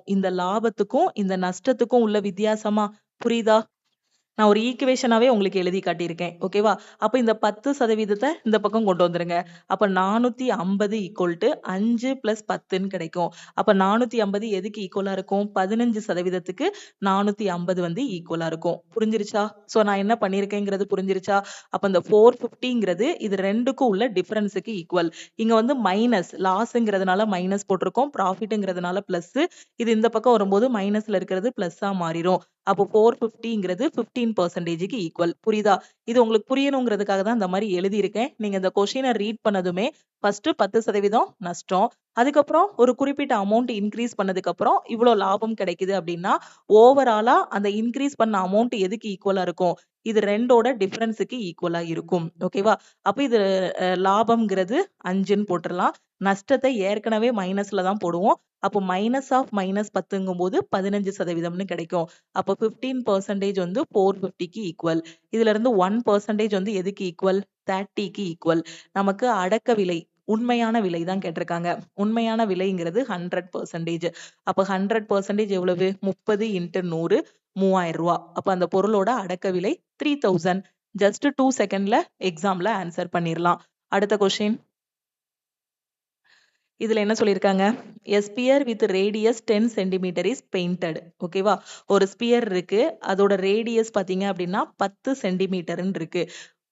இந்த நஷ்டத்துக்கும் உள்ள வித்தியாசமா? புரியுதா? நான் ஒரு ஈக்குவேஷனாவே உங்களுக்கு எழுதி காட்டியிருக்கேன். ஓகேவா? அப்ப இந்த 10% இந்த பக்கம் கொண்டு வந்துருங்க. அப்ப 450 ஈக்குவல் டூ 5 பிளஸ் 10ன்னு கிடைக்கும். அப்ப 450 எதுக்கு ஈக்குவலா இருக்கும்? 15%க்கு 450 வந்து ஈக்குவலா இருக்கும். புரிஞ்சிருச்சா? சோ நான் என்ன பண்ணியிருக்கேங்கிறது புரிஞ்சிருச்சா? அப்ப இந்த 450ங்கிறது இது 2க்கும் உள்ள டிஃபரன்ஸுக்கு ஈக்குவல். இங்க வந்து மைனஸ் லாஸ்ங்கிறதுனால மைனஸ் போட்டிருக்கோம். ப்ராஃபிட்ங்கிறதுனால பிளஸ். இது இந்த பக்கம் வரும்போது மைனஸ்ல இருக்கிறது பிளஸ்ஸா மாறிரும். அப்போ 450ங்கிறது 15%க்கு ஈக்குவல். புரியுதா? இது உங்களுக்கு புரியணுங்கிறதுக்காக தான் இந்த மாரி எழுதியிருக்கேன். நீங்க இந்த கொஸ்டின ரீட் பண்ணதுமே ஃபர்ஸ்ட் 10% நஷ்டம். அதுக்கப்புறம் ஒரு குறிப்பிட்ட அமௌண்ட் இன்கிரீஸ் பண்ணதுக்கு அப்புறம் இவ்ளோ லாபம் கிடைக்குது அப்படின்னா, ஓவராலா அந்த இன்கிரீஸ் பண்ண அமௌண்ட் எதுக்கு ஈக்குவலா இருக்கும்? இது 2ஓட டிஃபரன்ஸ்க்கு ஈக்குவலா இருக்கும். ஓகேவா? அப்ப இது லாபம்ங்கிறது 5ன்னு போட்டுறலாம். நஷ்டத்தை ஏற்கனவே மைனஸ்ல தான் போடுவோம். அப்போ மைனஸ் ஆஃப் மைனஸ் 10ங்கும்போது 15%ன்னு கிடைக்கும். அப்போ 15% வந்து 450க்கு ஈக்குவல். இதுல இருந்து 1% வந்து எதுக்கு ஈக்குவல்? 30க்கு ஈக்குவல். நமக்கு அடக்க விலை உண்மையான விலை தான் கேட்டிருக்காங்க. உண்மையான விலைங்கிறது 100%. அப்ப 100% எவ்வளவு? 30 × 100 ரூ. 3000. அப்ப அந்த பொருளோட அடக்க விலை 3000. ஜஸ்ட் 2 செகண்ட்ல எக்ஸாம்ல ஆன்சர் பண்ணிரலாம். அடுத்த கொஸ்டின். இதுல என்ன சொல்லியிருக்காங்க? A sphere with radius 10 centimeter is painted. ஓகேவா? ஒரு ஸ்பியர் இருக்கு. அதோட ரேடியஸ் பாத்தீங்க அப்படின்னா 10 சென்டிமீட்டர்ன்னு இருக்கு.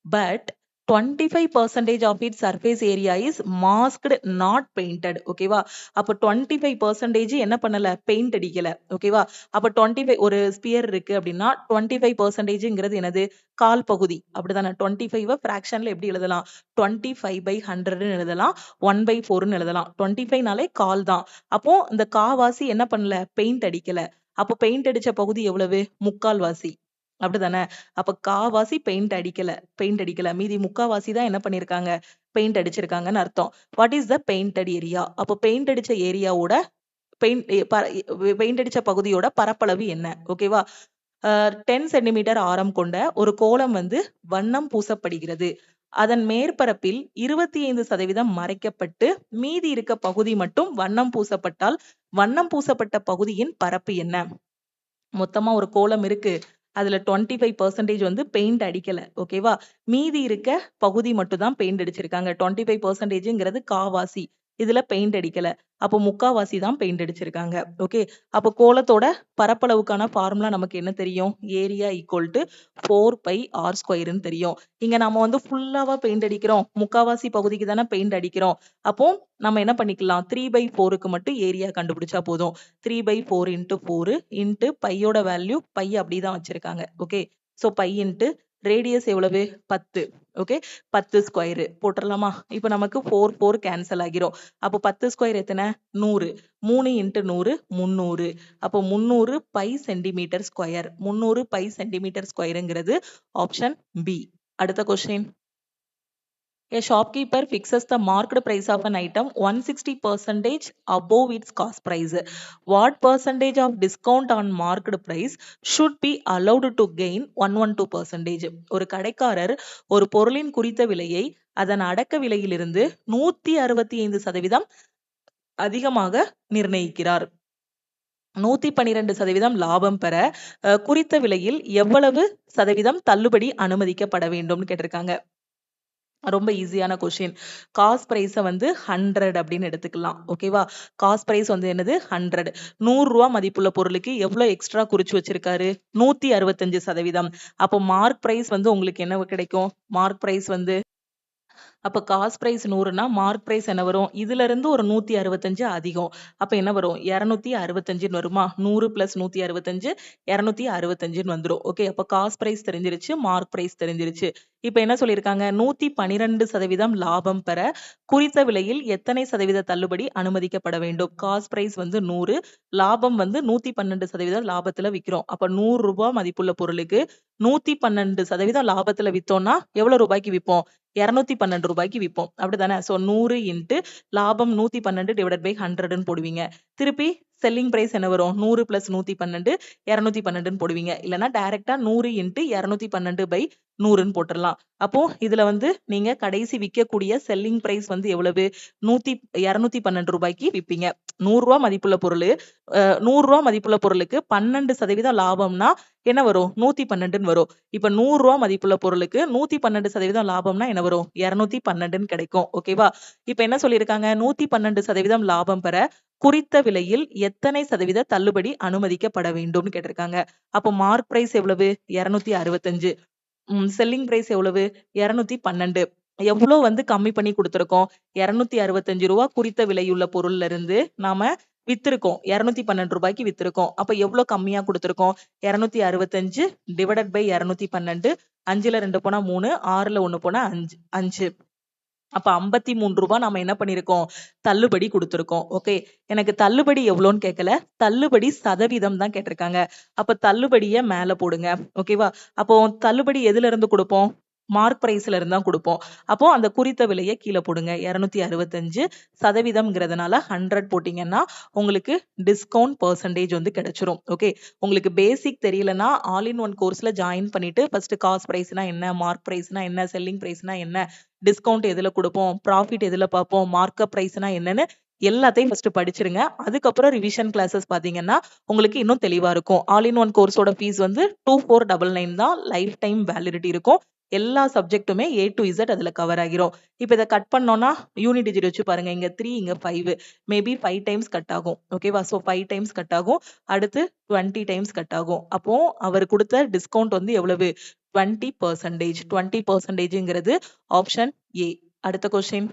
But 25% of its surface area is masked not painted. ஓகேவா? அப்ப 25% என்ன பண்ணல? பெயிண்ட் அடிக்கல. ஓகேவா? அப்ப 25 ஒரு ஸ்பியர் இருக்கு அப்படின்னா 25%ங்கிறது என்னது? கால் பகுதி. அப்படிதானே? 25 ஃபிராக்ஷன்ல எப்படி எழுதலாம்? 25/100ன்னு எழுதலாம். 1/4ன்னு எழுதலாம். 25னாலே கால் தான். அப்போ இந்த காவாசி என்ன பண்ணல? பெயிண்ட் அடிக்கல. அப்போ பெயிண்ட் அடிச்ச பகுதி எவ்வளவு? முக்கால்வாசி. அப்படிதானே? அப்ப காவாசி பெயிண்ட் அடிக்கல. மீதி முக்காவாசி தான் என்ன பண்ணிருக்காங்க? பெயிண்ட் அடிச்சிருக்காங்கன்னு அர்த்தம். What is the painted area? அப்ப பெயிண்ட் அடிச்ச ஏரியாவோட பெயிண்ட் அடிச்ச பகுதியோட பரப்பளவு என்ன? ஓகேவா? 10 சென்டிமீட்டர் ஆரம் கொண்ட ஒரு கோளம் வந்து வண்ணம் பூசப்படுகிறது. அதன் மேற்பரப்பில் 25% மறைக்கப்பட்டு மீதி இருக்க பகுதி மட்டும் வண்ணம் பூசப்பட்டால் வண்ணம் பூசப்பட்ட பகுதியின் பரப்பு என்ன? மொத்தமா ஒரு கோலம் இருக்கு. அதுல 25% வந்து பெயிண்ட் அடிக்கல. ஓகேவா? மீதி இருக்க பகுதி மட்டும் தான் பெயிண்ட் அடிச்சிருக்காங்க. 25%ங்கிறது காவாசி. இதுல பெயிண்ட் அடிக்கல. அப்போ முக்காவாசி தான் பெயிண்ட் அடிச்சிருக்காங்க. ஓகே. அப்போ கோலத்தோட பரப்பளவுக்கான ஃபார்முலா நமக்கு என்ன தெரியும்? ஏரியா ஈக்குவல் டு 4πr²ன்னு தெரியும். இங்க நம்ம வந்து ஃபுல்லாவா பெயிண்ட் அடிக்கிறோம். முக்காவாசி பகுதிக்கு தானே பெயிண்ட் அடிக்கிறோம். அப்போ நம்ம என்ன பண்ணிக்கலாம்? 3/4க்கு மட்டும் ஏரியா கண்டுபிடிச்சா போதும். 3/4 × 4 × பையோட வேல்யூ பை அப்படிதான் வச்சிருக்காங்க. ஓகே. சோ பை × ரேடியஸ் எவ்வளவு? 10. ஓகே. 10 ஸ்கொயர் போட்டுறலாமா? இப்ப நமக்கு 4 கேன்சல் ஆகிரும். அப்போ 10 ஸ்கொயர் எத்தனை? 100. 3 × 100 300. அப்போ 300 by centimetre square. 300 by centimetre ஸ்கொயருங்கிறது ஆப்ஷன் பி. அடுத்த question. A shopkeeper fixes the marked price of an item 160% above its cost price. What percentage of discount on marked price should be allowed to gain 112%? ஒரு கடைக்காரர் ஒரு பொருளின் குறித்த விலையை அதன் அடக்க விலையிலிருந்து 165% அதிகமாக நிர்ணயிக்கிறார். 112% லாபம் பெற குறித்த விலையில் எவ்வளவு சதவீதம் தள்ளுபடி அனுமதிக்கப்பட வேண்டும்னு கேட்டிருக்காங்க. ரொம்ப ஈஸியான கொஸ்டின். காஸ்ட் பிரைஸ வந்து 100 அப்படின்னு எடுத்துக்கலாம். ஓகேவா? காஸ்ட் பிரைஸ் வந்து என்னது? 100. ரூ. 100 மதிப்புள்ள பொருளுக்கு எவ்வளவு எக்ஸ்ட்ரா குறிச்சு வச்சிருக்காரு? 165%. அப்போ மார்க் பிரைஸ் வந்து உங்களுக்கு என்ன கிடைக்கும்? மார்க் பிரைஸ் வந்து அப்ப காஸ்ட் பிரைஸ் 100னா மார்க் பிரைஸ் என்ன வரும்? இதுல இருந்து ஒரு 165 அதிகம். அப்ப என்ன வரும்? 265ன்னு வருமா? 100 + 165 265ன்னு வந்துரும். ஓகே. அப்ப காஸ்ட் பிரைஸ் தெரிஞ்சிருச்சு, மார்க் பிரைஸ் தெரிஞ்சிருச்சு. இப்ப என்ன சொல்லியிருக்காங்க? 112% லாபம் பெற குறித்த விலையில் எத்தனை சதவீத தள்ளுபடி அனுமதிக்கப்பட வேண்டும்? காஸ்ட் பிரைஸ் வந்து 100, லாபம் வந்து 112% லாபத்துல விக்கிறோம். அப்ப ரூ. 100 மதிப்புள்ள பொருளுக்கு 112% லாபத்துல வித்தோம்னா எவ்வளவு ரூபாய்க்கு விப்போம்? 212 ரூபாய்க்கு விப்போம். அப்படிதானே? சோ 100 × லாபம் 112/100ன்னு போடுவீங்க. திருப்பி செல்லிங் பிரைஸ் என்ன வரும்? 100 + 112 212ன்னு போடுவீங்க. இல்லனா டைரக்டா 100 × 212/100 100ன்னு போட்டுறலாம். அப்போ இதுல வந்து நீங்க கடைசி விக்கக்கூடிய செல்லிங் பிரைஸ் வந்து எவ்வளவு? 212 ரூபாய்க்கு விப்பீங்க. ரூ. 100 மதிப்புள்ள பொருளு. ரூ. 100 மதிப்புள்ள பொருளுக்கு 12% லாபம்னா என்ன வரும்? 112ன்னு வரும். இப்ப ரூ. 100 மதிப்புள்ள பொருளுக்கு 112% லாபம்னா என்ன வரும்? 212ன்னு கிடைக்கும். ஓகேவா? இப்ப என்ன சொல்லியிருக்காங்க? 112% லாபம் பெற குறித்த விலையில் எத்தனை சதவீத தள்ளுபடி அனுமதிக்கப்பட வேண்டும்னு கேட்டிருக்காங்க. அப்போ மார்க் பிரைஸ் எவ்வளவு? 265. செல்லிங் பிரைஸ் எவ்வளவு? 212. எவ்வளோ வந்து கம்மி பண்ணி குடுத்துருக்கோம்? ரூ. 265 குறித்த விலையுள்ள பொருள்ல இருந்து நாம வித்திருக்கோம். ரூ. 212 வித்திருக்கோம். அப்ப எவ்வளோ கம்மியா குடுத்துருக்கோம்? 265 டிவைடட் பை 212. 5ல 2 போனா 3, 6ல 1 போனா 5. அப்ப ரூ. 53 நாம என்ன பண்ணிருக்கோம்? தள்ளுபடி குடுத்துருக்கோம். ஓகே. எனக்கு தள்ளுபடி எவ்வளோன்னு கேட்கல. தள்ளுபடி சதவீதம் தான் கேட்டிருக்காங்க. அப்ப தள்ளுபடிய மேல போடுங்க. ஓகேவா? அப்போ தள்ளுபடி எதுல இருந்து குடுப்போம்? மார்க் பிரைஸ்ல இருந்து தான் குடுப்போம். அப்போ அந்த குறித்த விலைய கீழ போடுங்க. 265 சதவீதம்ங்கிறதுனால 100 போட்டீங்கன்னா, உங்களுக்கு டிஸ்கவுண்ட் பெர்சன்டேஜ் வந்து கிடைச்சிரும். ஓகே. உங்களுக்கு பேசிக் தெரியலன்னா, ஆல் இன் ஒன் கோர்ஸ்ல ஜாயின் பண்ணிட்டு ஃபர்ஸ்ட் காஸ்ட் பிரைஸ்னா என்ன? மார்க் பிரைஸ்னா என்ன? செல்லிங் பிரைஸ்னா என்ன? டிஸ்கவுண்ட் எதுல குடுப்போம்? ப்ராஃபிட் எதுல பார்ப்போம்? மார்க்அப் பிரைஸ்னா என்னன்னு எல்லாத்தையும் ஃபர்ஸ்ட் படிச்சிருங்க. அதுக்கப்புறம் ரிவிஷன் கிளாஸஸ் பார்த்தீங்கன்னா, உங்களுக்கு இன்னும் தெளிவா இருக்கும். ஆல் இன் ஒன் கோர்ஸோட ஃபீஸ் வந்து 2499 தான். லைஃப் டைம் வேலிடிட்டி இருக்கும். எல்லா சப்ஜெக்ட்டுமே A to Z அதுல கவர் ஆகிரும். இப்ப இத கட் பண்ணோம்னா, யூனிட் டிஜிட் வச்சு பாருங்க. இங்க 3 இங்க 5. மேபி 5 டைம்ஸ் கட் ஆகும். ஓகேவா? சோ 5 டைம்ஸ் கட் ஆகும். அடுத்து 20 டைம்ஸ் கட் ஆகும். அப்போ அவர் குடுத்த டிஸ்கவுண்ட் வந்து எவ்வளவு? 20%. 20%ங்கிறது ஆப்ஷன் A. அடுத்த question.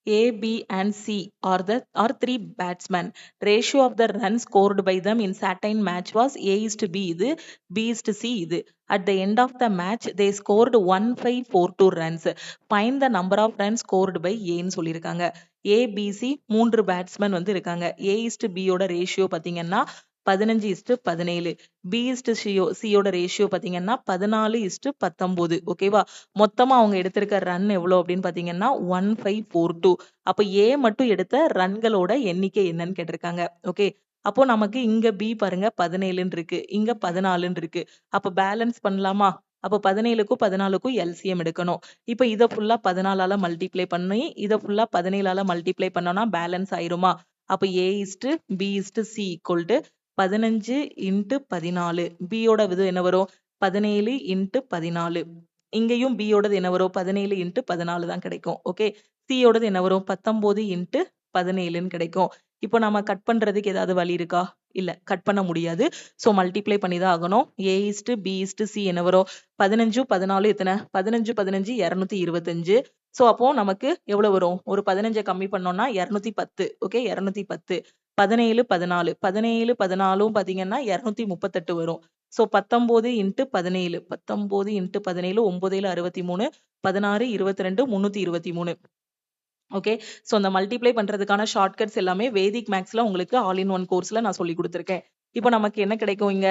A, B and C are three batsmen. Ratio of the runs scored by them in certain match was A is to B இது, B is to C இது. At the end of the match, they scored 1542 runs. Find the number of runs scored by A ன்னு சொல்லியிருக்காங்க. A, B, C 3 batsman வந்து இருக்காங்க. A is to B யோட ratio பாத்தீங்கன்னா 15:17. B is to C யோட ratio பாத்தீங்கன்னா 14:19. ஓகேவா? மொத்தமா அவங்க எடுத்திருக்க ரன் எவ்வளவு அப்படின்னு பாத்தீங்கன்னா 1542. அப்ப A மட்டும் எடுத்த ரன்களோட எண்ணிக்கை என்னன்னு கேட்டிருக்காங்க. ஓகே. அப்போ நமக்கு இங்க B பாருங்க 17ன்னு இருக்கு. இங்க 14ன்னு இருக்கு. அப்ப பேலன்ஸ் பண்ணலாமா? அப்ப 17க்கும் 14க்கும் LCM எடுக்கணும். இப்ப இத ஃபுல்லா 14ஆல மல்டிப்ளை பண்ணி, இத ஃபுல்லா 17ஆல மல்டிப்ளை பண்ணோம்னா பேலன்ஸ் ஆயிருமா? அப்ப A is to B is to C equal to 15 into 14. B யோட இது என்ன வரும்? 17 into 14. இங்கேயும் B யோடது என்ன வரும்? 17 into 14 தான் கிடைக்கும். ஓகே. C யோடது என்ன வரும்? 19 into 17ன்னு கிடைக்கும். இப்போ நாம கட் பண்றதுக்கு ஏதாவது வழி இருக்கா? இல்ல. கட் பண்ண முடியாது. சோ மல்டிப்ளை பண்ணி தான் ஆகணும். A is to B is to C என்ன வரும்? 15 14 எத்தனை? 15 15 225. சோ அப்போ நமக்கு எவ்வளவு வரும்? ஒரு 15 கம்மி பண்ணோம்னா 210. ஓகே. 210. 17 14. 17 14ம் பாத்தீங்கன்னா 238 வரும். So 19 into 17. 19 into 17 9 63. 16 22 323. Okay. So அந்த மல்டிப்ளை பண்றதுக்கான ஷார்ட்கட்ஸ் எல்லாமே வேதிக் மேக்ஸ்ல உங்களுக்கு ஆல் இன் ஒன் கோர்ஸ்ல நான் சொல்லி கொடுத்திருக்கேன். இப்போ நமக்கு என்ன கிடைக்கும் இங்க?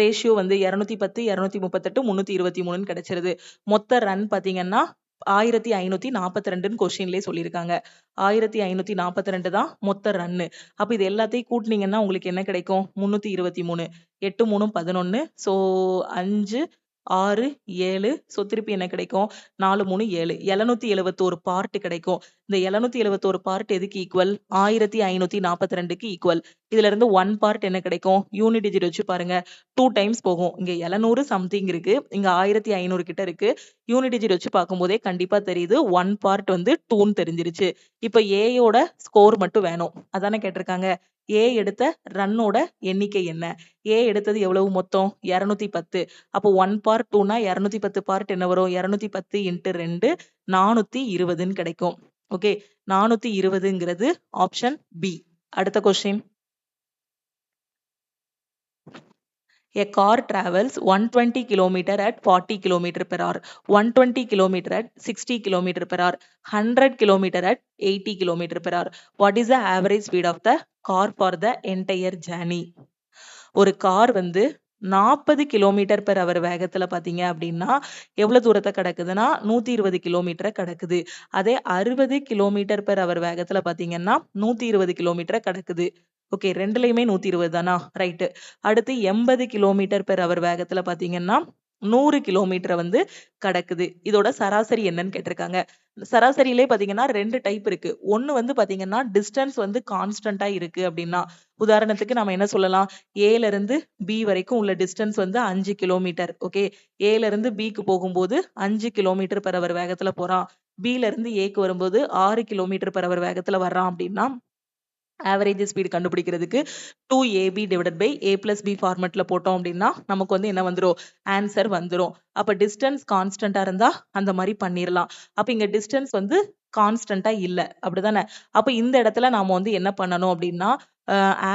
ரேஷியோ வந்து 210, 238, 323ன்னு கிடைச்சிருது. மொத்த ரன் பாத்தீங்கன்னா 1542ன்னு கொஸ்டின்லயே சொல்லியிருக்காங்க. 1542 தான் மொத்த ரன்னு. அப்ப இது எல்லாத்தையும் கூட்டுனீங்கன்னா உங்களுக்கு என்ன கிடைக்கும்? 323. 8 3 11. சோ 5 6 7. சோ திருப்பி என்ன கிடைக்கும்? 4 3 7. 771 பார்ட் கிடைக்கும். இந்த 771 பார்ட் எதுக்கு ஈக்குவல்? 1542க்கு ஈக்குவல். இதுல இருந்து 1 பார்ட் என்ன கிடைக்கும்? யூனிட் டிஜிட் வச்சு பாருங்க. 2 டைம்ஸ் போகும். இங்க 700 சம்திங் இருக்கு. இங்க 1500 கிட்ட இருக்கு. யூனிட் டிஜிட் வச்சு பார்க்கும்போதே கண்டிப்பா தெரியுது 1 பார்ட் வந்து 2ன்னு தெரிஞ்சிருச்சு. இப்ப A யோட ஸ்கோர் மட்டும் வேணும். அதானே கேட்டிருக்காங்க. A எடுத்த ரன்னோட எண்ணிக்கை என்ன? A எடுத்தது எவ்வளவு மொத்தம்? 210. அப்போ 1 பார்ட் 2னா 210 பார்ட் என்ன வரும்? 210 into 2 420ன்னு கிடைக்கும். ஓகே. 420ங்கிறது ஆப்ஷன் B. அடுத்த question. A car travels 120 km at 40 km per hour, 120 km at 60 km per hour, 100 km at 80 km per hour. What is the average speed of the car for the entire journey? ஒரு car வந்து 40 kilometre per அவர் வேகத்துல பாத்தீங்க அப்படின்னா எவ்வளவு தூரத்தை கடக்குதுன்னா 120 கிலோமீட்டரை கடக்குது. அதே 60 kilometre per அவர் வேகத்துல பாத்தீங்கன்னா 120 கிலோமீட்டரை கடக்குது. ஓகே. ரெண்டுலயுமே 120 தானா? ரைட்டு. அடுத்து 80 கிலோமீட்டர் பெர் அவர் வேகத்துல பாத்தீங்கன்னா 100 கிலோமீட்டரை வந்து கடக்குது. இதோட சராசரி என்னன்னு கேட்டிருக்காங்க. சராசரியிலே பாத்தீங்கன்னா 2 டைப் இருக்கு. ஒண்ணு வந்து பாத்தீங்கன்னா டிஸ்டன்ஸ் வந்து கான்ஸ்டன்டா இருக்கு அப்படின்னா, உதாரணத்துக்கு நம்ம என்ன சொல்லலாம்? ஏல இருந்து பி வரைக்கும் உள்ள டிஸ்டன்ஸ் வந்து 5 கிலோமீட்டர். ஓகே. ஏல இருந்து பிக்கு போகும்போது 5 கிலோமீட்டர் பெர் ஹவர் வேகத்துல போறான். பில இருந்து ஏக்கு வரும்போது 6 கிலோமீட்டர் பெர் ஹவர் வேகத்துல வர்றான் அப்படின்னா, ஆவரேஜ் ஸ்பீடு கண்டுபிடிக்கிறதுக்கு 2ab divided by a plus B ஃபார்மெட்ல போட்டோம் அப்படின்னா நமக்கு வந்து என்ன வந்துரும்? ஆன்சர் வந்துரும். அப்ப டிஸ்டன்ஸ் கான்ஸ்டன்டா இருந்தா அந்த மாதிரி பண்ணிரலாம். அப்ப இங்க டிஸ்டன்ஸ் வந்து கான்ஸ்டன்டா இல்ல. அப்படிதானே? அப்ப இந்த இடத்துல நாம வந்து என்ன பண்ணணும் அப்படின்னா,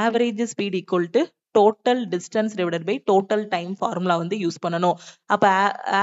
average speed equal to total distance divided by total time formula வந்து யூஸ் பண்ணணும். அப்ப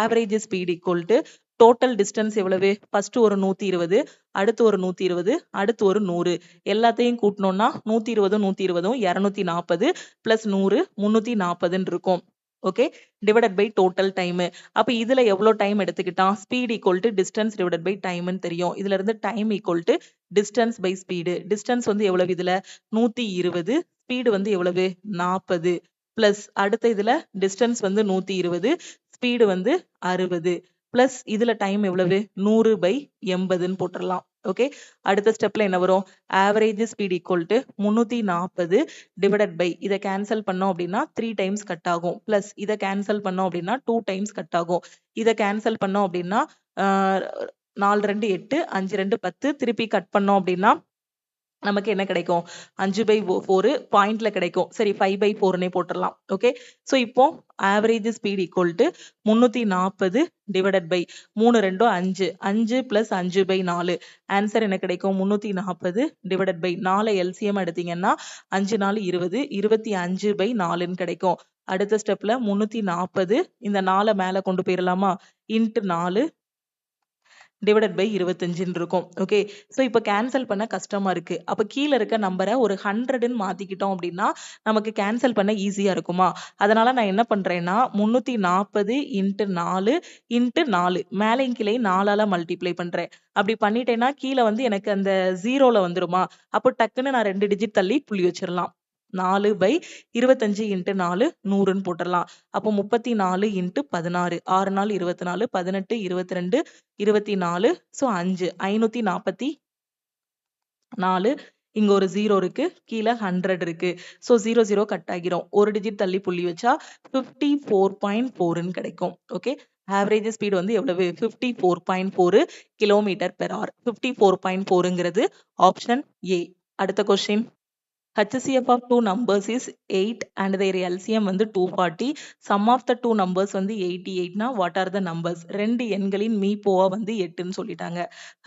average speed equal to total distance எவ்வளவு? ஃபர்ஸ்ட் ஒரு 120, அடுத்து ஒரு 120, அடுத்து ஒரு 100. எல்லாத்தையும் கூட்டணும்னா 120 120 240 பிளஸ் 100 340 இருக்கும். Okay. Divided by total time. அப்ப இதுல எவ்வளவு டைம் எடுத்துக்கிட்டான்? Speed equal to distance divided by டைம்னு தெரியும். இதுல இருந்து time equal to distance by speed. Distance வந்து எவ்வளவு இதுல? 120. ஸ்பீடு வந்து எவ்வளவு? 40 பிளஸ் அடுத்த இதுல டிஸ்டன்ஸ் வந்து 120, ஸ்பீடு வந்து 60 பிளஸ் இதுல டைம் எவ்வளவு? 100/80ன்னு போட்டுடலாம். ஓகே. அடுத்த ஸ்டெப்ல என்ன வரும்? Average speed equal to 340 divided by இதை கேன்சல் பண்ணோம் அப்படின்னா 3 டைம்ஸ் கட் ஆகும். பிளஸ் இதை கேன்சல் பண்ணோம் அப்படின்னா 2 டைம்ஸ் கட் ஆகும். இதை கேன்சல் பண்ணோம் அப்படின்னா 4 2 8 5 2 10 திருப்பி கட் பண்ணோம் அப்படின்னா நமக்கு என்ன கிடைக்கும்? 5/4 பாயிண்ட்ல கிடைக்கும். சரி 5/4னே போட்டுடலாம். ஓகே. சோ இப்போ average speed equal to 340 divided by 3 2 5 5 plus 5/4 answer என்ன கிடைக்கும்? 340 டிவைடட் பை 4 எல்சிஎம் எடுத்தீங்கன்னா 5 4 20 25/4ன்னு கிடைக்கும். அடுத்த ஸ்டெப்ல 340 இந்த 4 மேல கொண்டு போயிடலாமா? இன்ட்டு 4 டிவைடட் பை 25ன்னு இருக்கும். ஓகே. சோ இப்ப கேன்சல் பண்ண கஷ்டமா இருக்கு. அப்ப கீழ இருக்க நம்பரை ஒரு 100ன்னு மாத்திக்கிட்டோம் அப்படின்னா நமக்கு கேன்சல் பண்ண ஈஸியா இருக்குமா? அதனால நான் என்ன பண்றேன்னா 340 இன்ட்டு 4 இன்ட்டு 4 மேலையும் கீழே 4ஆல மல்டிப்ளை பண்றேன். அப்படி பண்ணிட்டேன்னா கீழே வந்து எனக்கு அந்த 0ல வந்துருமா? அப்போ டக்குன்னு நான் 2 டிஜிட் தள்ளி புள்ளி வச்சிடலாம். 4/25 இன்ட்டு 4 100ன்னு போட்டுடலாம். அப்போ 34 இன்ட்டு 16 6 நாள் 24 18 22 24 சோ 5 544 இங்க ஒரு 0 இருக்கு. கீழே 100 இருக்கு. சோ 0 0 கட் ஆகிரும். ஒரு டிஜிட் தள்ளி புள்ளி வச்சா 54.4ன்னு கிடைக்கும். ஓகே. ஆவரேஜ் ஸ்பீட் வந்து எவ்வளவு? 54.4 கிலோமீட்டர் பெர் ஹவர். 54.4ங்கிறது ஆப்ஷன் ஏ. அடுத்த question. HCF of two numbers is 8 and their LCM வந்து 240. Sum of the two numbers வந்து 88 னா what are the numbers? ரெண்டு எண்களின் மீபோவா வந்து 8ன்னு சொல்லிட்டாங்க.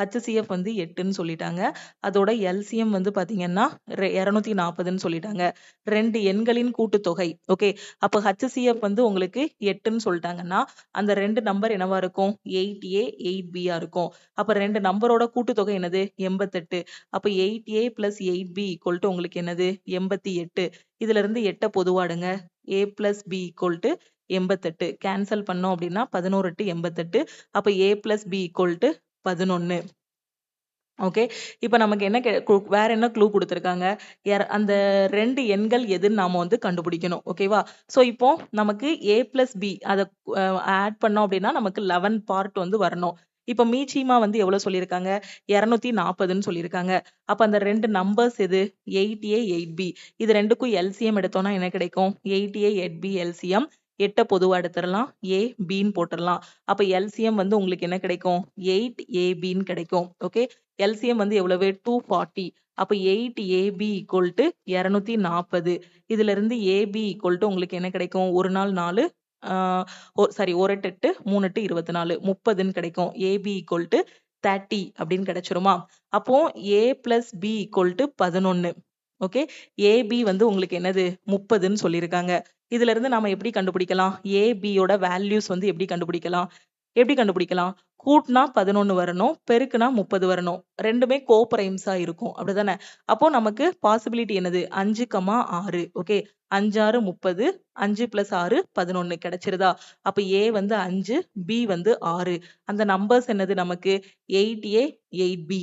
HCF வந்து 8ன்னு சொல்லிட்டாங்க. அதோட LCM வந்து பாத்தீங்கன்னா 240ன்னு சொல்லிட்டாங்க. ரெண்டு எண்களின் கூட்டுத்தொகை. ஓகே. அப்ப HCF வந்து உங்களுக்கு 8ன்னு சொல்லிட்டாங்கன்னா அந்த ரெண்டு நம்பர் என்னவா இருக்கும்? 8A 8B இருக்கும். அப்ப ரெண்டு நம்பரோட கூட்டுத்தொகை என்னது? 88. அப்ப 8A plus 8B equal to உங்களுக்கு என்னது? 88. இதுல இருந்து 8 பொதுவாடுங்க. A plus B equal to 88. Cancel பண்ணோம் அப்படின்னா 11 8 88. அப்ப A plus B equal to 11. Okay. இப்ப நமக்கு என்ன வேற என்ன க்ளூ கொடுத்திருக்காங்க? அந்த ரெண்டு எண்கள் எதுன்னு நாம வந்து கண்டுபிடிக்கணும். ஓகேவா? சோ இப்போ நமக்கு A plus B அத ஆட் பண்ணோம் அப்படின்னா நமக்கு 11 பார்ட் வந்து வரணும். இப்ப மீச்சிமா வந்து எவ்வளவு சொல்லியிருக்காங்க? 240ன்னு சொல்லியிருக்காங்க. அப்ப அந்த ரெண்டு நம்பர்ஸ் எது? 8A 8B. இது ரெண்டுக்கும் எல்சிஎம் எடுத்தோம்னா என்ன கிடைக்கும்? 8A 8B எல்சிஎம் 8 பொதுவா எடுத்துடலாம். A Bன்னு போட்டுடலாம். அப்ப எல்சிஎம் வந்து உங்களுக்கு என்ன கிடைக்கும்? 8ABன்னு கிடைக்கும். ஓகே. எல்சிஎம் வந்து எவ்வளவு? 240. அப்ப 8AB equal to 240. இதுல இருந்து AB equal to உங்களுக்கு என்ன கிடைக்கும்? ஒரு நாள் 4 சாரி 1 8 3 8 24 30ன்னு கிடைக்கும். AB equal to 30 அப்படின்னு கிடைச்சிருமா? அப்போ A plus B equal to 11. Okay. AB வந்து உங்களுக்கு என்னது? 30ன்னு சொல்லியிருக்காங்க. இதுல இருந்து நாம எப்படி கண்டுபிடிக்கலாம்? AB யோட வேல்யூஸ் வந்து எப்படி கண்டுபிடிக்கலாம்? எப்படி கண்டுபிடிக்கலாம்? கூட்டினா 11 வரணும், பெருக்குனா 30 வரணும். ரெண்டுமே கோப்ரைம்ஸா இருக்கும். அப்படிதானே? அப்போ நமக்கு பாசிபிலிட்டி என்னது? 5, 6. ஓகே. 5 6 30, 5 plus 6 11 கிடைச்சிருதா? அப்ப A வந்து 5, B வந்து 6. அந்த நம்பர்ஸ் என்னது நமக்கு? 8A 8B.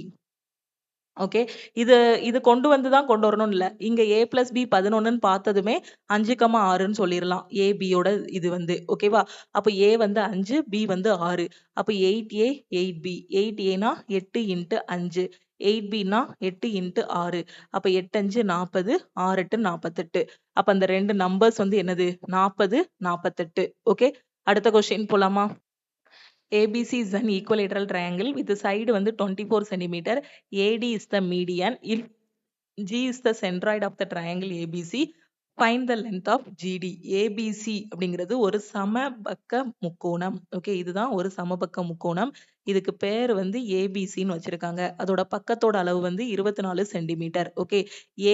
ஓகே. இது இது கொண்டு வந்து தான் கொண்டு வரணும்னு இல்ல. இங்க A + B 11ன்னு பார்த்ததுமே 5,6ன்னு சொல்லிரலாம். A, B யோட இது வந்து ஓகேவா? அப்ப A வந்து 5, B வந்து 6. அப்ப 8A, 8B. 8Aனா 8 × 5. 8Bனா 8 × 6. அப்ப 8 5 40, 6 8 48. அப்ப அந்த 2 நம்பர்ஸ் வந்து என்னது? 40, 48. ஓகே. அடுத்த கொஸ்டின் போலாமா? ABC is an equilateral triangle with the side வந்து 24 centimeter. AD is the median. If G is the centroid of the triangle ABC, find the length of GD. ABC அப்படிங்கிறது ஒரு சமபக்க முக்கோணம். Okay, இதுதான் ஒரு சமபக்க முக்கோணம். இதுக்கு பேர் வந்து ABCன்னு வச்சிருக்காங்க. அதோட பக்கத்தோட அளவு வந்து 24 சென்டிமீட்டர். ஓகே,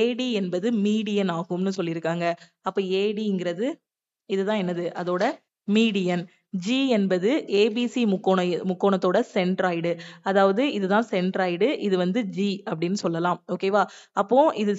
AD என்பது மீடியன் ஆகும்னு சொல்லியிருக்காங்க. அப்ப ADங்கிறது இதுதான் என்னது? அதோட மீடியன். G என்பது ABC முக்கோணத்தோட சென்ட்ராய்டு. அதாவது இதுதான் சென்ட்ராய்டு. இது வந்து G அப்படின்னு சொல்லலாம். ஓகேவா? அப்போ இது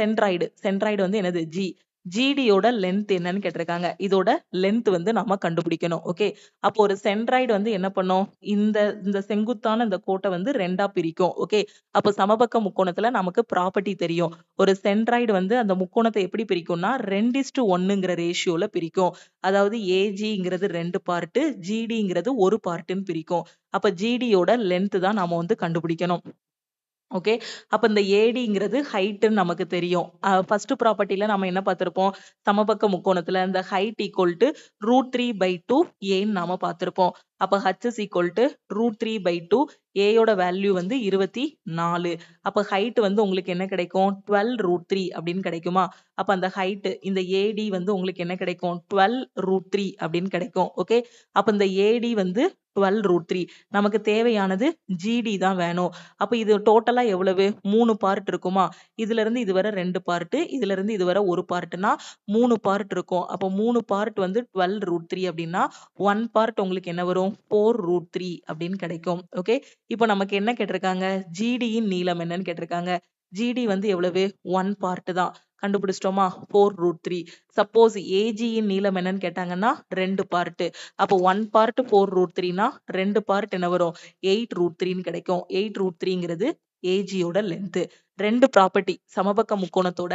சென்ட்ராய்டு வந்து என்னது? G. GDயோட லென்த் என்னன்னு கேட்டிருக்காங்க. இதோட லென்த் வந்து நம்ம கண்டுபிடிக்கணும். ஓகே. அப்போ ஒரு சென்ட்ராய்டு வந்து என்ன பண்ணும்? இந்த இந்த செங்குத்தான இந்த கோட்டை வந்து 2ஆ பிரிக்கும். ஓகே. அப்போ சமபக்க முக்கோணத்துல நமக்கு ப்ராப்பர்ட்டி தெரியும். ஒரு சென்ட்ராய்டு வந்து அந்த முக்கோணத்தை எப்படி பிரிக்கும்னா 2:1ங்கிற ரேஷியோல பிரிக்கும். அதாவது AGங்கிறது 2 பார்ட்டு, GDங்கிறது 1 பார்ட்டுன்னு பிரிக்கும். அப்ப GDயோட லென்த் தான் நாம வந்து கண்டுபிடிக்கணும். ஓகே. அப்ப இந்த ADங்கிறது ஹைட்ன்னு நமக்கு தெரியும். ஃபர்ஸ்ட் ப்ராப்பர்ட்டில நம்ம என்ன பார்த்திருப்போம்? சமபக்க முக்கோணத்துல இந்த ஹைட் = √3/2 Aன்னு நாம பார்த்திருப்போம். அப்ப H is = √3/2. A யோட வேல்யூ வந்து 24. அப்ப ஹைட் வந்து உங்களுக்கு என்ன கிடைக்கும்? 12√3 அப்படின்னு கிடைக்குமா? அப்ப அந்த ஹைட் இந்த AD வந்து உங்களுக்கு என்ன கிடைக்கும்? 12√3 அப்படின்னு கிடைக்கும். ஓகே. அப்ப இந்த AD வந்து 12√3. நமக்கு தேவையானது GD தான் வேணும். அப்ப இது டோட்டலா எவ்வளவு? 3 பார்ட் இருக்குமா? இதுல இருந்து இது வரை 2 பார்ட், இதுல இருந்து இது வரை 1 பார்ட்னா 3 பார்ட் இருக்கும். அப்ப 3 பார்ட் வந்து 12√3 அப்படின்னா 1 பார்ட் உங்களுக்கு என்ன வரும்? 4√3 அப்படின்னு கிடைக்கும். ஓகே. இப்போ நமக்கு என்ன கேட்டிருக்காங்க? GDயின் நீளம் என்னன்னு கேட்டிருக்காங்க. GD வந்து எவ்வளவு? 1 பார்ட் தான். கண்டுபிடிச்சிட்டோமா? 4√3. சப்போஸ் AGயின் நீளம் என்னன்னு கேட்டாங்கன்னா 2 பார்ட். அப்போ 1 பார்ட் 4√3னா 2 பார்ட் என்ன வரும்? 8√3ன்னு கிடைக்கும். 8√3ங்கிறது AGயோட லென்த். 2 ப்ராப்பர்ட்டி சமபக்க முக்கோணத்தோட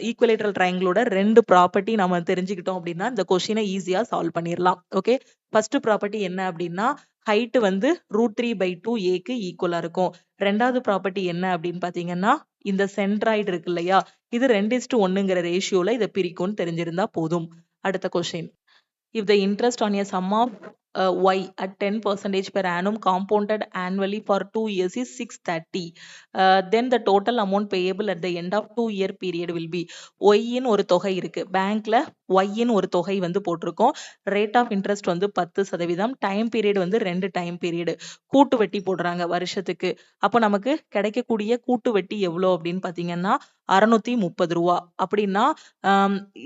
ஈக்குவலேட்டரல் ட்ரையாங்கிளோட 2 ப்ராப்பர்ட்டி நம்ம தெரிஞ்சுக்கிட்டோம் அப்படின்னா இந்த கொஸ்டினை ஈஸியா சால்வ் பண்ணிடலாம். ஓகே. ஃபர்ஸ்ட் ப்ராப்பர்ட்டி என்ன அப்படின்னா ஹைட் வந்து √3/2 Aக்கு ஈக்குவலா இருக்கும். ரெண்டாவது ப்ராப்பர்ட்டி என்ன அப்படின்னு பாத்தீங்கன்னா இந்த சென்ட்ராய்டு இருக்கு இல்லையா, இது 2:1ங்கிற ரேஷியோல இதை பிரிக்கும்னு தெரிஞ்சிருந்தா போதும். அடுத்த question. If the interest on a sum of Y at 10% per annum compounded annually for 2 years is 630, then the total amount payable at the end of 2-year period will be. Y ன்னு ஒரு தொகை இருக்கு. பேங்க்ல Y ன்னு ஒரு தொகை வந்து போட்டிருக்கோம். ரேட் ஆஃப் இன்ட்ரெஸ்ட் வந்து 10%. டைம் பீரியட் வந்து 2 டைம் பீரியட். கூட்டு வட்டி போடுறாங்க வருஷத்துக்கு. அப்போ நமக்கு கிடைக்கக்கூடிய கூட்டு வட்டி எவ்வளோ அப்படின்னு பாத்தீங்கன்னா 630 ரூபா. அப்படின்னா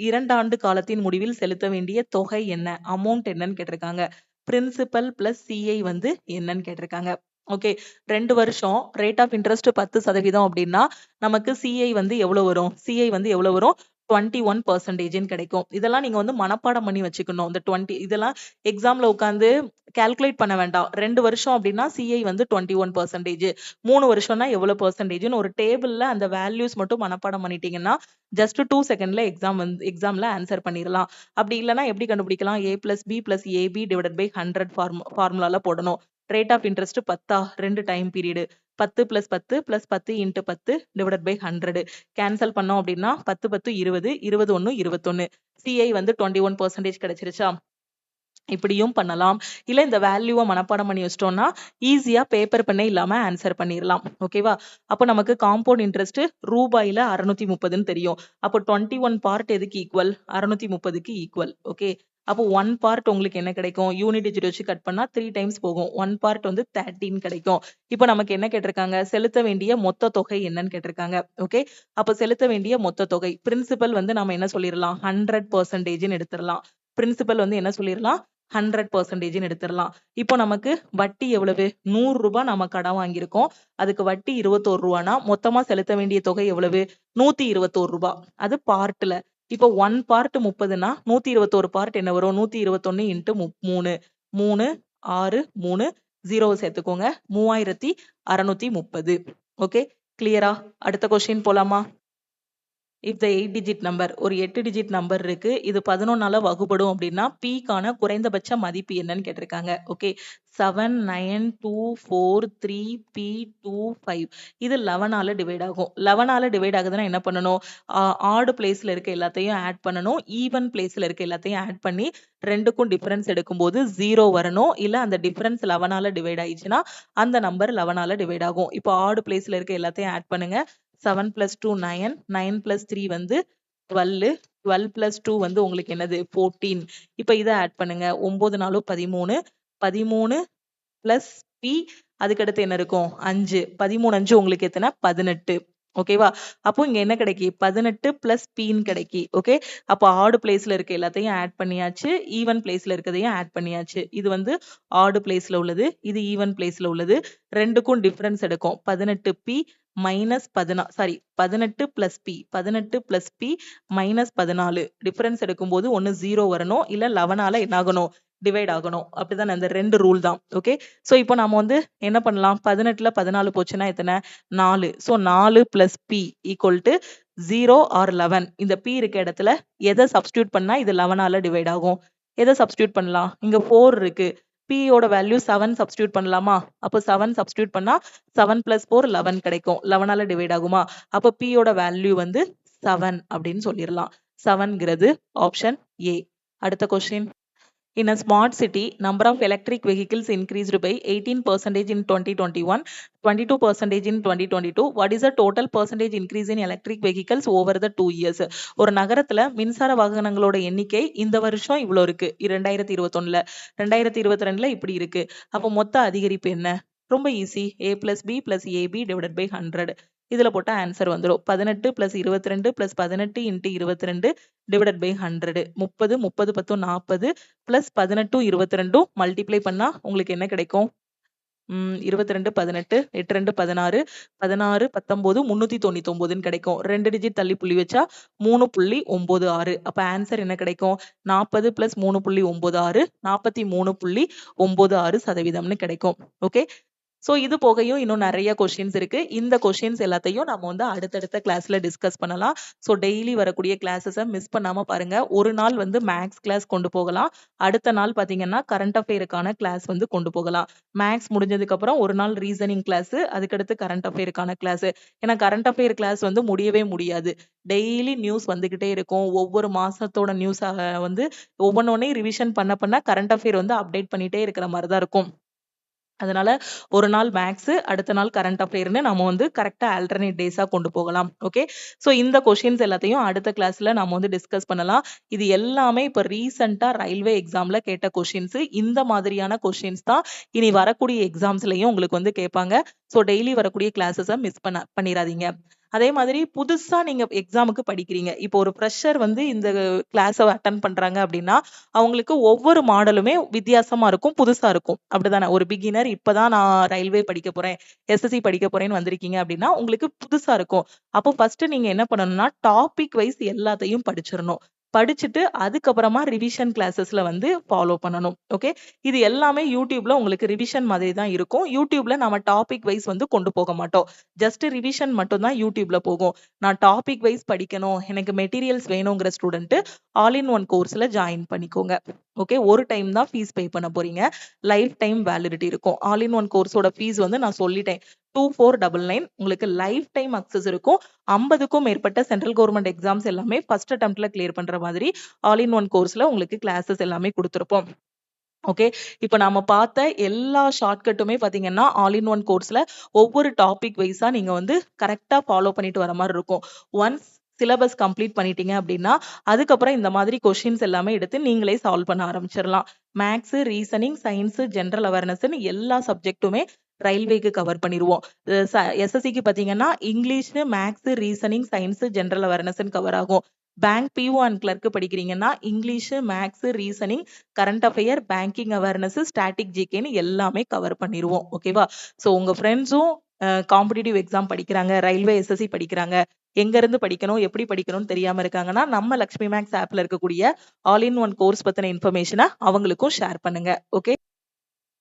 2 ஆண்டு காலத்தின் முடிவில் செலுத்த வேண்டிய தொகை என்ன? அமௌண்ட் என்னன்னு கேட்டிருக்காங்க. பிரின்சிபல் பிளஸ் CI வந்து என்னன்னு கேட்டிருக்காங்க. ஓகே. 2 வருஷம் ரேட் ஆஃப் இன்ட்ரெஸ்ட் 10% அப்படின்னா நமக்கு CI வந்து எவ்வளவு வரும்? CI வந்து எவ்வளவு வரும்? 21% கிடைக்கும். இதெல்லாம் நீங்க வந்து மனப்பாடம் பண்ணி வச்சுக்கணும். இந்த 20 இதெல்லாம் எக்ஸாம்ல உட்கார்ந்து கால்குலேட் பண்ண வேண்டாம். 2 வருஷம் அப்படின்னா CI வந்து 21%. 3 வருஷம்னா எவ்வளவு பெர்சன்டேஜ்னு ஒரு டேபிள்ல அந்த வேல்யூஸ் மட்டும் மனப்பாடம் பண்ணிட்டீங்கன்னா ஜஸ்ட் 2 செகண்ட்ல எக்ஸாம்ல ஆன்சர் பண்ணிடலாம். அப்படி இல்லைன்னா எப்படி கண்டுபிடிக்கலாம்? A + B + AB / 100 ஃபார்முலால போடணும். Rate of interest 10 2 time period 10 + 10 + 10 × 10 / 100 cancel பண்ணோம் அப்படின்னா 10 10 20 21 21 CI வந்து 21% கிடைச்சிருச்சா? இப்படியும் பண்ணலாம். இல்ல இந்த வேல்யூவை மனப்பாடம் பண்ணி வச்சிட்டோம்னா ஈஸியா பேப்பர் பெண்ணே இல்லாம ஆன்சர் பண்ணிடலாம். ஓகேவா? அப்ப நமக்கு காம்பவுண்ட் இன்ட்ரெஸ்ட் ரூபாயில 630ன்னு தெரியும். அப்போ 21 பார்ட் எதுக்கு ஈக்குவல்? 630க்கு ஈக்குவல். ஓகே. அப்போ 1 பார்ட் உங்களுக்கு என்ன கிடைக்கும்? யூனிட் டிஜிட் வச்சு கட் பண்ணா 3 டைம்ஸ் போகும். 1 பார்ட் வந்து 13 கிடைக்கும். இப்போ நமக்கு என்ன கேட்டிருக்காங்க? செலுத்த வேண்டிய மொத்த தொகை என்னன்னு கேட்டிருக்காங்க. ஓகே. அப்ப செலுத்த வேண்டிய மொத்த தொகை பிரின்சிபல் வந்து நம்ம என்ன சொல்லிடலாம்? 100%ன்னு எடுத்துடலாம். பிரின்சிபல் வந்து என்ன சொல்லிடலாம்? 100%ன்னு எடுத்துடலாம். இப்போ நமக்கு வட்டி எவ்வளவு? 100 ரூபாய் நம்ம கடன் வாங்கியிருக்கோம். அதுக்கு வட்டி 21 ரூபானா மொத்தமா செலுத்த வேண்டிய தொகை எவ்வளவு? 121 ரூபாய். அது பார்ட்ல. இப்போ 1 பார்ட் 30னா 121 பார்ட் என்ன வரும்? 121 × 3 3 6 3 0 சேர்த்துக்கோங்க. 3630. ஓகே, கிளியரா? அடுத்த கொஸ்டின் போலாமா? இஃப் த 8 டிஜிட் நம்பர், ஒரு 8 டிஜிட் நம்பர் இருக்கு, இது 11ஆல வகுப்படும் அப்படின்னா Pக்கான குறைந்தபட்ச மதிப்பு என்னன்னு கேட்டிருக்காங்க. Okay, 79243P25. இது 11ஆல டிவைட் ஆகும். 11ஆல டிவைட் ஆகுதுன்னா என்ன பண்ணணும்? ஆட் பிளேஸ்ல இருக்க எல்லாத்தையும் ஆட் பண்ணணும். ஈவன் பிளேஸ்ல இருக்க எல்லாத்தையும் ஆட் பண்ணி ரெண்டுக்கும் டிஃபரன்ஸ் எடுக்கும்போது 0 வரணும். இல்ல அந்த டிஃபரன்ஸ் 11ஆல டிவைட் ஆயிடுச்சுன்னா அந்த நம்பர் 11ஆல டிவைட் ஆகும். இப்போ ஆட் பிளேஸ்ல இருக்க எல்லாத்தையும் ஆட் பண்ணுங்க. 7 plus 2 9, 9 plus 3 வந்து 12, 12 plus 2 வந்து உங்களுக்கு என்னது 14. இப்ப இதை ஆட் பண்ணுங்க. 9 4 13, 13 plus P, அதுக்கடுத்து என்ன இருக்கும் 5, 13 5 உங்களுக்கு எத்தனை 18. ஓகேவா? அப்போ இங்க என்ன கிடைக்கி 18 plus Pன்னு கிடைக்கி. ஓகே, அப்போ ஆட் பிளேஸ்ல இருக்க எல்லாத்தையும் ஆட் பண்ணியாச்சு, ஈவன் பிளேஸ்ல இருக்கதையும் ஆட் பண்ணியாச்சு. இது வந்து ஆட் பிளேஸ்ல உள்ளது, இது ஈவன் பிளேஸ்ல உள்ளது. ரெண்டுக்கும் டிஃபரன்ஸ் எடுக்கும். 18P minus 18 plus P, 18 plus P minus 14. Difference எடுக்கும்போது ஒன்னு 0 வரணும், இல்ல 11ஆல என்ன ஆகணும் டிவைட் ஆகணும். அப்படிதான் அந்த ரெண்டு ரூல் தான். ஓகே, சோ இப்போ நாம வந்து என்ன பண்ணலாம்? 18ல 14 போச்சுன்னா எத்தனை 4. So 4 plus P equal to 0 or 11. இந்த P இருக்க இடத்துல எதை சப்ஸ்டியூட் பண்ணா இது 11ஆல டிவைட் ஆகும்? எதை சப்ஸ்டியூட் பண்ணலாம்? இங்க 4 இருக்கு. P யோட வேல்யூ 7 சப்ஸ்டியூட் பண்ணலாமா? அப்போ 7 சப்ஸ்டியூட் பண்ணா 7 plus 4 11 கிடைக்கும். 11ஆல டிவைட் ஆகுமா? அப்போ P யோட வேல்யூ வந்து 7 அப்படின்னு சொல்லிடலாம். 7ங்கிறது ஆப்ஷன் A. அடுத்த question. In a smart city, number of electric vehicles increased by 18% in 2021, 22% in 2022. What is the total percentage increase in electric vehicles over the 2 years? ஒரு நகரத்துல மின்சார வாகனங்களோட எண்ணிக்கை இந்த வருஷம் இவ்வளோ இருக்கு 2021ல, 2022ல இப்படி இருக்கு. அப்போ மொத்த அதிகரிப்பு என்ன? ரொம்ப easy. A plus B plus AB divided by 100. இதுல போட்டா ஆன்சர் வந்துடும். 18 plus 22 plus 18 into 22 divided by 100. 30 30 10 40 plus 18 22 multiply பண்ணா உங்களுக்கு என்ன கிடைக்கும்? 22 18 8 2 16 16 19 399 கிடைக்கும். 2 டிஜிட் தள்ளி புள்ளி வச்சா 3.96. அப்ப ஆன்சர் என்ன கிடைக்கும்? 40 plus 3.96 43.96% கிடைக்கும். ஓகே, சோ இது போகையும் இன்னும் நிறைய கொஸ்டின்ஸ் இருக்கு. இந்த கொஸ்டின்ஸ் எல்லாத்தையும் நம்ம வந்து அடுத்தடுத்த கிளாஸ்ல டிஸ்கஸ் பண்ணலாம். சோ டெய்லி வரக்கூடிய கிளாஸஸை மிஸ் பண்ணாம பாருங்க. ஒரு நாள் வந்து மேக்ஸ் கிளாஸ் கொண்டு போகலாம், அடுத்த நாள் பாத்தீங்கன்னா கரண்ட் அஃபேருக்கான கிளாஸ் வந்து கொண்டு போகலாம். மேக்ஸ் முடிஞ்சதுக்கு அப்புறம் ஒரு நாள் ரீசனிங் கிளாஸ், அதுக்கடுத்து கரண்ட் அஃபேருக்கான கிளாஸ். ஏன்னா கரண்ட் அஃபேர் கிளாஸ் வந்து முடியவே முடியாது. டெய்லி நியூஸ் வந்துகிட்டே இருக்கும். ஒவ்வொரு மாசத்தோட நியூஸ் வந்து ஒவ்வொன்னொன்னையும் ரிவிஷன் பண்ண பண்ண கரண்ட் அஃபேர் வந்து அப்டேட் பண்ணிட்டே இருக்கிற மாதிரி தான் இருக்கும். அதனால ஒரு நாள் மேக்ஸ், அடுத்த நாள் கரண்ட் அஃபேர்னு நம்ம வந்து கரெக்டா ஆல்டர்னேட் டேஸா கொண்டு போகலாம். ஓகே, சோ இந்த கொஸ்டின்ஸ் எல்லாத்தையும் அடுத்த கிளாஸ்ல நாம வந்து டிஸ்கஸ் பண்ணலாம். இது எல்லாமே இப்ப ரீசெண்டா ரயில்வே எக்ஸாம்ல கேட்ட கொஸ்டின்ஸ். இந்த மாதிரியான கொஸ்டின்ஸ் தான் இனி வரக்கூடிய எக்ஸாம்ஸ்லயும் உங்களுக்கு வந்து கேட்பாங்க. சோ டெய்லி வரக்கூடிய கிளாஸஸை மிஸ் பண்ணிடாதீங்க. அதே மாதிரி புதுசா நீங்க எக்ஸாமுக்கு படிக்கிறீங்க. இப்போ ஒரு ஃப்ரெஷர் வந்து இந்த கிளாஸை அட்டன் பண்றாங்க அப்படின்னா அவங்களுக்கு ஒவ்வொரு மாடலுமே வித்தியாசமா இருக்கும், புதுசா இருக்கும். அப்படிதானே? ஒரு பிகினர் இப்பதான் நான் ரயில்வே படிக்க போறேன், எஸ்எஸ்சி படிக்க போறேன்னு வந்திருக்கீங்க அப்படின்னா உங்களுக்கு புதுசா இருக்கும். அப்போ ஃபர்ஸ்ட் நீங்க என்ன பண்ணணும்னா டாபிக் வைஸ் எல்லாத்தையும் படிச்சிடணும். படிச்சுட்டு அதுக்கப்புறமா ரிவிஷன் கிளாஸஸ்ல வந்து ஃபாலோ பண்ணணும். ஓகே, இது எல்லாமே யூடியூப்ல உங்களுக்கு ரிவிஷன் மாதிரி தான் இருக்கும். யூடியூப்ல நம்ம டாபிக் வைஸ் வந்து கொண்டு போக மாட்டோம். ஜஸ்ட் ரிவிஷன் மட்டும் தான் யூடியூப்ல போகும். நான் டாபிக் வைஸ் படிக்கணும், எனக்கு மெட்டீரியல்ஸ் வேணுங்கிற ஸ்டூடெண்ட் ஆல் இன் ஒன் கோர்ஸ்ல ஜாயின் பண்ணிக்கோங்க. ஓகே, ஒரு டைம் தான் ஃபீஸ் பே பண்ண போறீங்க. லைஃப் டைம் வேலிடிட்டி இருக்கும். ஆல் இன் ஒன் கோர்ஸோட ஃபீஸ் வந்து நான் சொல்லிட்டேன் 2499. உங்களுக்கு லைஃப் டைம் அக்சஸ் இருக்கும். 50க்கும் மேற்பட்ட சென்ட்ரல் கவர்மெண்ட் எக்ஸாம்ஸ் எல்லாமே ஃபர்ஸ்ட் அட்டெம்ப்ட்ல கிளியர் பண்ற மாதிரி ஆல் இன் ஒன் கோர்ஸ்ல உங்களுக்கு கிளாஸஸ் எல்லாமே கொடுத்திருப்போம். ஓகே, இப்ப நாம பார்த்த எல்லா ஷார்ட்கட்டுமே பாத்தீங்கன்னா ஆல் இன் ஒன் கோர்ஸ்ல ஒவ்வொரு டாபிக் வைஸா நீங்க வந்து கரெக்டா ஃபாலோ பண்ணிட்டு வர மாதிரி இருக்கும். ஒன்ஸ் சிலபஸ் கம்ப்ளீட் பண்ணிட்டீங்க அப்படின்னா அதுக்கப்புறம் இந்த மாதிரி கொஸ்டின்ஸ் எல்லாமே எடுத்து நீங்களே சால்வ் பண்ண ஆரம்பிச்சிடலாம். மேக்ஸ், ரீசனிங், சயின்ஸ், ஜென்ரல் அவேர்னஸ்ன்னு எல்லா சப்ஜெக்ட்டுமே ரயில்வேக்கு கவர் பண்ணிடுவோம். எஸ்எஸ்சிக்கு பாத்தீங்கன்னா English, maths, reasoning, science, general awareness cover ஆகும். பேங்க் பிஓ அண்ட் கிளர்க் படிக்கிறீங்கன்னா English, maths, reasoning, current affair, banking awareness, static ஜிகேன்னு எல்லாமே கவர் பண்ணிடுவோம். ஓகேவா? ஸோ உங்க ஃப்ரெண்ட்ஸும் காம்படிட்டிவ் எக்ஸாம் படிக்கிறாங்க, ரயில்வே எஸ்எஸ்சி படிக்கிறாங்க, எங்க இருந்து படிக்கணும், எப்படி படிக்கணும்னு தெரியாம இருக்காங்கன்னா நம்ம லக்ஷ்மி மேக்ஸ் ஆப்ல இருக்கக்கூடிய ஆல் இன் ஒன் கோர்ஸ் பத்தின இன்ஃபர்மேஷனை அவங்களுக்கும் ஷேர் பண்ணுங்க. ஓகே.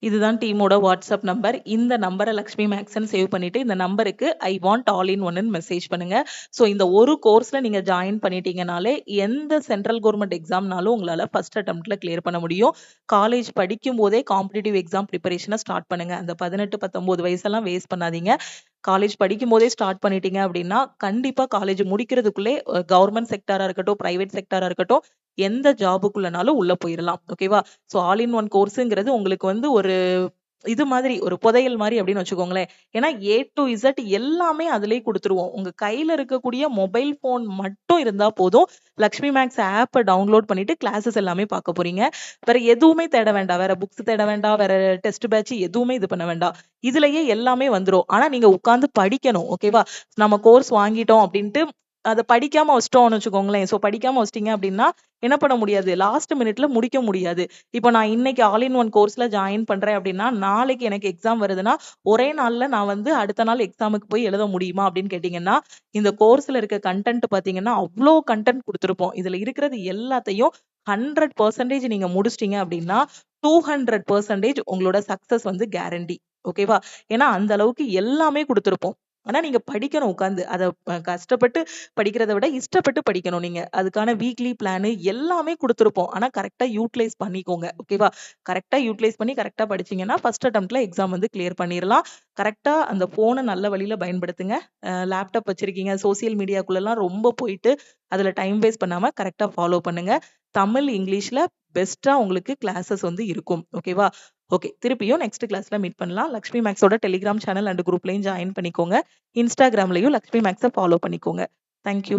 இதுதான் டீமோட வாட்ஸ்அப் நம்பர். இந்த நம்பர லக்ஷ்மி மேக்ஸ்ன்னு சேவ் பண்ணிட்டு, இந்த நம்பருக்கு ஐ வாண்ட் ஆல் இன் ஒன்னுன்னு மெசேஜ் பண்ணுங்க. ஸோ இந்த ஒரு கோர்ஸ்ல நீங்க ஜாயின் பண்ணிட்டீங்கனாலே, எந்த சென்ட்ரல் கவர்ன்மெண்ட் எக்ஸாம்னாலும் உங்களால ஃபர்ஸ்ட் அட்டெம்ப்ட்ல கிளியர் பண்ண முடியும். காலேஜ் படிக்கும்போதே காம்படிட்டிவ் எக்ஸாம் பிரிப்பரேஷன ஸ்டார்ட் பண்ணுங்க. அந்த 18, 19 வயசெல்லாம் வேஸ்ட் பண்ணாதீங்க. காலேஜ் படிக்கும்போதே ஸ்டார்ட் பண்ணிட்டீங்க அப்படின்னா, கண்டிப்பா காலேஜ் முடிக்கிறதுக்குள்ளே கவர்ன்மெண்ட் செக்டாரா இருக்கட்டும், பிரைவேட் செக்டாரா இருக்கட்டும், எந்த ஜாபுக்குள்ளனாலும் உள்ள போயிரலாம். ஓகேவா? ஸோ ஆல் இன் ஒன் கோர்ஸ்ங்கிறது உங்களுக்கு வந்து ஒரு இது மாதிரி ஒரு புதையல் மாரி அப்படின்னு வச்சுக்கோங்களேன். ஏன்னா ஏ டூ இசட் எல்லாமே அதிலேயே குடுத்துருவோம். உங்க கையில இருக்கக்கூடிய மொபைல் ஃபோன் மட்டும் இருந்தா போதும். லக்ஷ்மி மேக்ஸ் ஆப்ப டவுன்லோட் பண்ணிட்டு கிளாஸஸ் எல்லாமே பார்க்க போறீங்க. வேற எதுவுமே தேட வேண்டாம். வேற புக்ஸ் தேட வேண்டாம். வேற டெஸ்ட் பேட்ச் எதுவுமே இது பண்ண வேண்டாம். இதுலயே எல்லாமே வந்துரும். ஆனா நீங்க உட்கார்ந்து படிக்கணும். ஓகேவா? நம்ம கோர்ஸ் வாங்கிட்டோம் அப்படின்ட்டு அத படிக்காம வச்சுட்டோம்னு வச்சுக்கோங்களேன். சோ படிக்காம வச்சுட்டீங்க அப்படின்னா, என்ன பண்ண முடியாது? லாஸ்ட் மினிட்ல முடிக்க முடியாது. இப்போ நான் இன்னைக்கு ஆல் இன் ஒன் கோர்ஸ்ல ஜாயின் பண்றேன் அப்படின்னா, நாளைக்கு எனக்கு எக்ஸாம் வருதுன்னா, ஒரே நாள்ல நான் வந்து அடுத்த நாள் எக்ஸாமுக்கு போய் எழுத முடியுமா? அப்படின்னு கேட்டீங்கன்னா, இந்த கோர்ஸ்ல இருக்க கன்டென்ட் பார்த்தீங்கன்னா, அவ்ளோ கன்டென்ட் குடுத்திருப்போம். இதுல இருக்கிறது எல்லாத்தையும் 100% நீங்க முடிச்சிட்டீங்க அப்படின்னா, 200% உங்களோட சக்சஸ் வந்து கேரண்டி. ஓகேவா? ஏன்னா அந்த அளவுக்கு எல்லாமே குடுத்திருப்போம். ஆனா நீங்க படிக்கணும் உட்கார்ந்து. அத கஷ்டப்பட்டு படிக்கிறத விட இஷ்டப்பட்டு படிக்கணும் நீங்க. அதுக்கான வீக்லி பிளான் எல்லாமே குடுத்திருப்போம். ஆனா கரெக்ட்டா யூட்டிலைஸ் பண்ணிக்கோங்க. ஓகேவா? கரெக்ட்டா யூட்டிலைஸ் பண்ணி கரெக்ட்டா படிச்சீங்கன்னா, ஃபர்ஸ்ட் அட்டெம்ப்ட்ல எக்ஸாம் வந்து கிளியர் பண்ணிறலாம். கரெக்ட்டா அந்த ஃபோன நல்ல வழியில பயன்படுத்துங்க. லேப்டாப் வச்சிருக்கீங்க, சோசியல் மீடியாக்குள்ளலாம் ரொம்ப போயிட்டு, அதுல டைம் வேஸ்ட் பண்ணாம கரெக்ட்டா ஃபாலோ பண்ணுங்க. தமிழ், இங்கிலீஷ்ல பெஸ்ட்டா உங்களுக்கு கிளாஸஸ் வந்து இருக்கும். ஓகேவா? ஓகே. திருப்பியும் நெக்ஸ்ட் கிளாஸ்ல மீட் பண்ணலாம். லக்ஷ்மி மேக்ஸோட டெலிகிராம் சேனல் அண்ட் குரூப்லயும் ஜாயின் பண்ணிக்கோங்க. இன்ஸ்டாகிராம்லயும் லக்ஷ்மி மேக்ஸ ஃபாலோ பண்ணிக்கோங்க. Thank you.